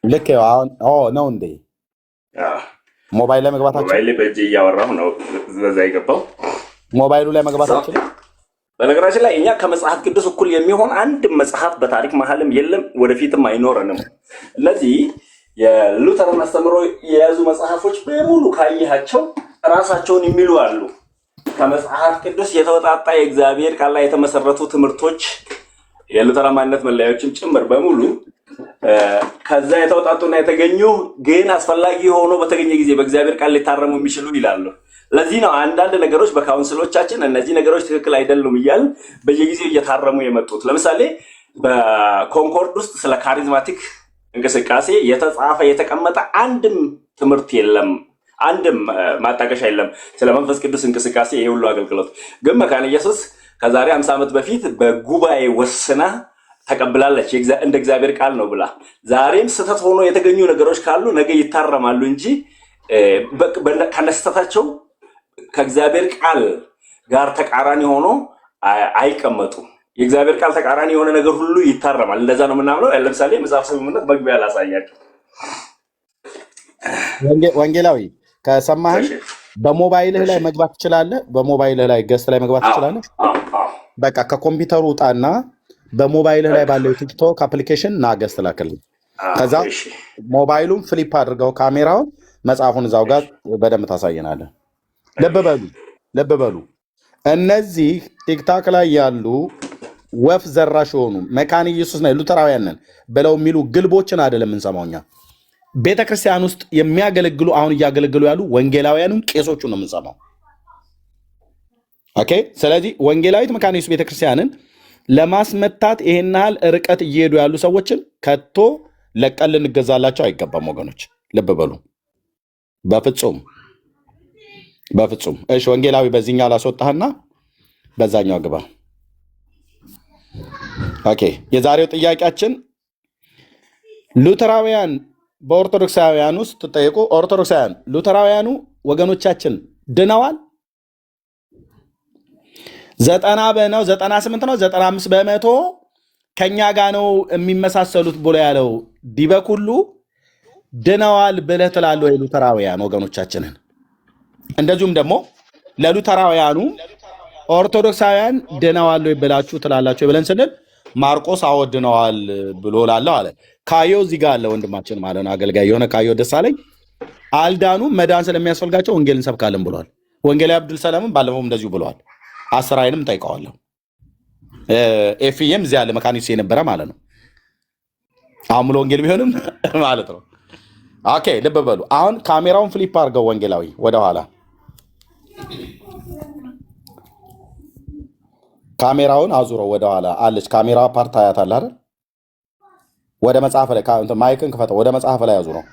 ልክ አሁን ነው እንዴ? ሞባይል ላይ መግባታችን ሞባይል በእጅ እያወራሁ ነው። በዛ የገባው ሞባይሉ ላይ መግባታችን። በነገራችን ላይ እኛ ከመጽሐፍ ቅዱስ እኩል የሚሆን አንድ መጽሐፍ በታሪክ መሀልም የለም፣ ወደፊትም አይኖረንም። እነዚህ የሉተራን አስተምሮ የያዙ መጽሐፎች በሙሉ ካየሃቸው ራሳቸውን የሚሉ አሉ። ከመጽሐፍ ቅዱስ የተወጣጣ የእግዚአብሔር ቃል ላይ የተመሰረቱ ትምህርቶች የሉተራን ማንነት መለያዎችም ጭምር በሙሉ ከዛ የተወጣጡና የተገኙ ግን አስፈላጊ ሆኖ በተገኘ ጊዜ በእግዚአብሔር ቃል ሊታረሙ የሚችሉ ይላሉ። ለዚህ ነው አንዳንድ ነገሮች በካውንስሎቻችን እነዚህ ነገሮች ትክክል አይደሉም እያል በየጊዜው እየታረሙ የመጡት። ለምሳሌ በኮንኮርድ ውስጥ ስለ ካሪዝማቲክ እንቅስቃሴ የተጻፈ የተቀመጠ አንድም ትምህርት የለም፣ አንድም ማጣቀሻ የለም ስለ መንፈስ ቅዱስ እንቅስቃሴ። ይሄ ሁሉ አገልግሎት ግን መካነ ኢየሱስ ከዛሬ 50 ዓመት በፊት በጉባኤ ወስና ተቀብላለች። እንደ እግዚአብሔር ቃል ነው ብላ። ዛሬም ስህተት ሆኖ የተገኙ ነገሮች ካሉ ነገ ይታረማሉ እንጂ ከነስተታቸው ከእግዚአብሔር ቃል ጋር ተቃራኒ ሆኖ አይቀመጡም። የእግዚአብሔር ቃል ተቃራኒ የሆነ ነገር ሁሉ ይታረማል። እንደዛ ነው የምናምነው። ለምሳሌ መጽሐፍ ስምምነት መግቢያ ላሳያቸው። ወንጌላዊ ከሰማህ በሞባይልህ ላይ መግባት ትችላለህ። በሞባይልህ ላይ ገስት ላይ መግባት ትችላለህ። በቃ ከኮምፒውተሩ ውጣና በሞባይልህ ላይ ባለው ቲክቶክ አፕሊኬሽን ናገስ ትላክልኝ። ከዛ ሞባይሉን ፍሊፕ አድርገው ካሜራውን መጽሐፉን እዛው ጋር በደንብ ታሳየናለን። ልብ በሉ እነዚህ ቲክታክ ላይ ያሉ ወፍ ዘራሽ የሆኑ መካነ ኢየሱስ ነው ሉተራውያን ነን ብለው የሚሉ ግልቦችን አይደለም የምንሰማው እኛ። ቤተክርስቲያን ውስጥ የሚያገለግሉ አሁን እያገለግሉ ያሉ ወንጌላውያኑም ቄሶቹን ነው የምንሰማው። ኦኬ። ስለዚህ ወንጌላዊት መካነ ኢየሱስ ቤተክርስቲያንን ለማስመታት ይሄን ያህል ርቀት እየሄዱ ያሉ ሰዎችን ከቶ ለቀን ልንገዛላቸው አይገባም ወገኖች፣ ልብ በሉ። በፍጹም። እሺ ወንጌላዊ በዚህኛው ላስወጣህና በዛኛው ግባ። ኦኬ። የዛሬው ጥያቄያችን ሉተራውያን በኦርቶዶክሳውያን ውስጥ ተጠየቁ። ኦርቶዶክሳውያን ሉተራውያኑ ወገኖቻችን ድነዋል? 90 ነው 98 ነው 95 በመቶ ከኛ ጋር ነው የሚመሳሰሉት ብሎ ያለው ዲበኩሉ ድነዋል ብለህ ትላለህ ወይ ሉተራውያን ወገኖቻችንን? እንደዚሁም ደግሞ ለሉተራውያኑ ኦርቶዶክሳውያን ድነዋል ወይ ብላችሁ ትላላችሁ ብለን ስንል ማርቆስ አወድነዋል ብሎ ላለው አለ። ካዮ እዚህ ጋር አለ ወንድማችን ማለት ነው፣ አገልጋይ የሆነ ካዮ ደሳለኝ አልዳኑ መዳን ስለሚያስፈልጋቸው ወንጌል እንሰብካለን ብሏል። ወንጌላዊ አብዱል ሰላምም ባለፈው እንደዚሁ ብለዋል። 10 አይንም ጠይቀዋለሁ። ኤፍኤም እዚህ ያለ መካኒስ የነበረ ማለት ነው። አሁን ሙሉ ወንጌል ቢሆንም ማለት ነው። ኦኬ ልብ በሉ። አሁን ካሜራውን ፍሊፕ አድርገው ወንጌላዊ ወደኋላ ካሜራውን አዙረው ወደኋላ አለች። ካሜራ ፓርት አያታል አይደል? ወደ መጽሐፍ ላይ ማይክን ክፈተው፣ ወደ መጽሐፍ ላይ አዙረው።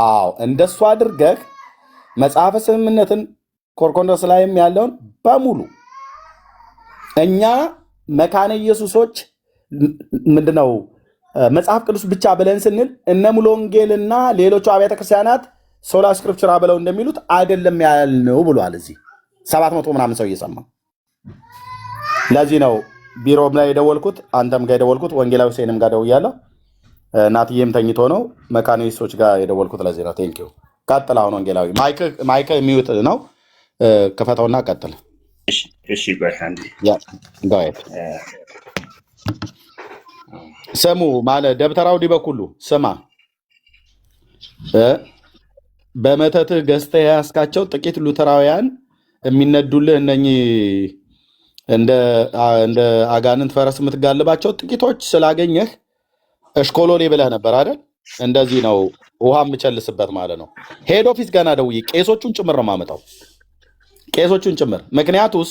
አዎ እንደሱ አድርገህ መጽሐፈ ስምምነትን ኮርኮንዶስ ላይም ያለውን በሙሉ እኛ መካነ ኢየሱሶች ምንድነው መጽሐፍ ቅዱስ ብቻ ብለን ስንል እነ ሙሉ ወንጌልና ሌሎቹ አብያተ ክርስቲያናት ሶላ ስክሪፕቸራ ብለው እንደሚሉት አይደለም ያልነው ብሏል። እዚህ 700 ምናምን ሰው እየሰማ ለዚህ ነው ቢሮም ላይ የደወልኩት፣ አንተም ጋር የደወልኩት፣ ወንጌላዊ ሁሴንም ጋር ደውያለሁ፣ ናትዬም ተኝቶ ነው መካነ ኢየሱሶች ጋር የደወልኩት። ለዚህ ነው። ቴንኪው። ቀጥል። አሁን ወንጌላዊ ማይክ ሚዩት ነው፣ ክፈተውና ቀጥል። እሺ ቆይ አንዴ ስሙ ማለት ደብተራው ዲበኩሉ ስማ፣ በመተትህ ገዝተህ ያስካቸው ጥቂት ሉተራውያን የሚነዱልህ እነኚህ እንደ አጋንንት ፈረስ የምትጋልባቸው ጥቂቶች ስላገኘህ እሽኮሎሌ ብለህ ነበር አይደል? እንደዚህ ነው ውሃ የምቸልስበት ማለት ነው። ሄድ ኦፊስ ገና ደውዬ ቄሶቹን ጭምር ነው የማመጣው፣ ቄሶቹን ጭምር። ምክንያቱስ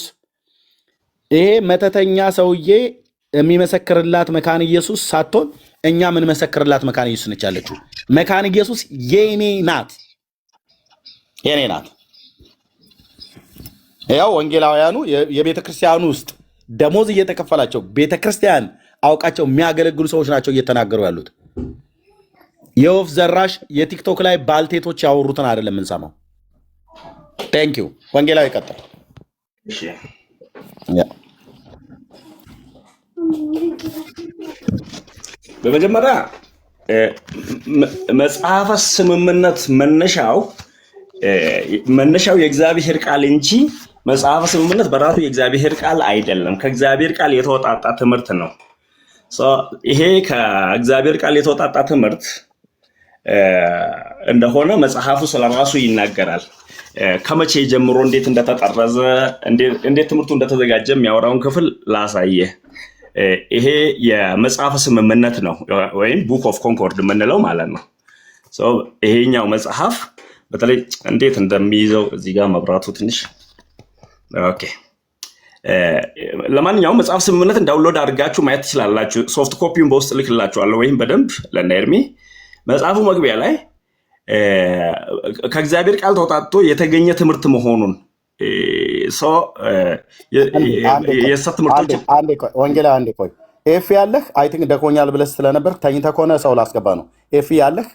ይሄ መተተኛ ሰውዬ የሚመሰክርላት መካነ ኢየሱስ ሳትሆን እኛ ምን መሰክርላት መካነ ኢየሱስ ነች ያለችው። መካነ ኢየሱስ የኔ ናት፣ የኔ ናት። ያው ወንጌላውያኑ የቤተክርስቲያኑ ውስጥ ደሞዝ እየተከፈላቸው ቤተክርስቲያን አውቃቸው የሚያገለግሉ ሰዎች ናቸው እየተናገሩ ያሉት። የወፍ ዘራሽ የቲክቶክ ላይ ባልቴቶች ያወሩትን አይደለም የምንሰማው። ቴንኪው። ወንጌላዊ ቀጥል። በመጀመሪያ መጽሐፈ ስምምነት መነሻው የእግዚአብሔር ቃል እንጂ መጽሐፈ ስምምነት በራሱ የእግዚአብሔር ቃል አይደለም። ከእግዚአብሔር ቃል የተወጣጣ ትምህርት ነው። ይሄ ከእግዚአብሔር ቃል የተወጣጣ ትምህርት እንደሆነ መጽሐፉ ስለራሱ ይናገራል። ከመቼ ጀምሮ እንዴት እንደተጠረዘ እንዴት ትምህርቱ እንደተዘጋጀ የሚያወራውን ክፍል ላሳየ። ይሄ የመጽሐፈ ስምምነት ነው ወይም ቡክ ኦፍ ኮንኮርድ የምንለው ማለት ነው። ይሄኛው መጽሐፍ በተለይ እንዴት እንደሚይዘው እዚህ ጋር መብራቱ ትንሽ ኦኬ። ለማንኛውም መጽሐፍ ስምምነትን ዳውንሎድ አድርጋችሁ ማየት ትችላላችሁ። ሶፍት ኮፒውን በውስጥ ልክላችኋለሁ ወይም በደንብ ለእነ ኤርሚ። መጽሐፉ መግቢያ ላይ ከእግዚአብሔር ቃል ተውጣጥቶ የተገኘ ትምህርት መሆኑን የሰት ትምህርቶች ወንጌላዊ አንዴ ቆይ። ኤፍ ያለህ አይ ቲንክ ደኮኛል ብለህ ስለነበር ተኝተህ ከሆነ ሰው ላስገባ ነው። ኤፍ ያለህ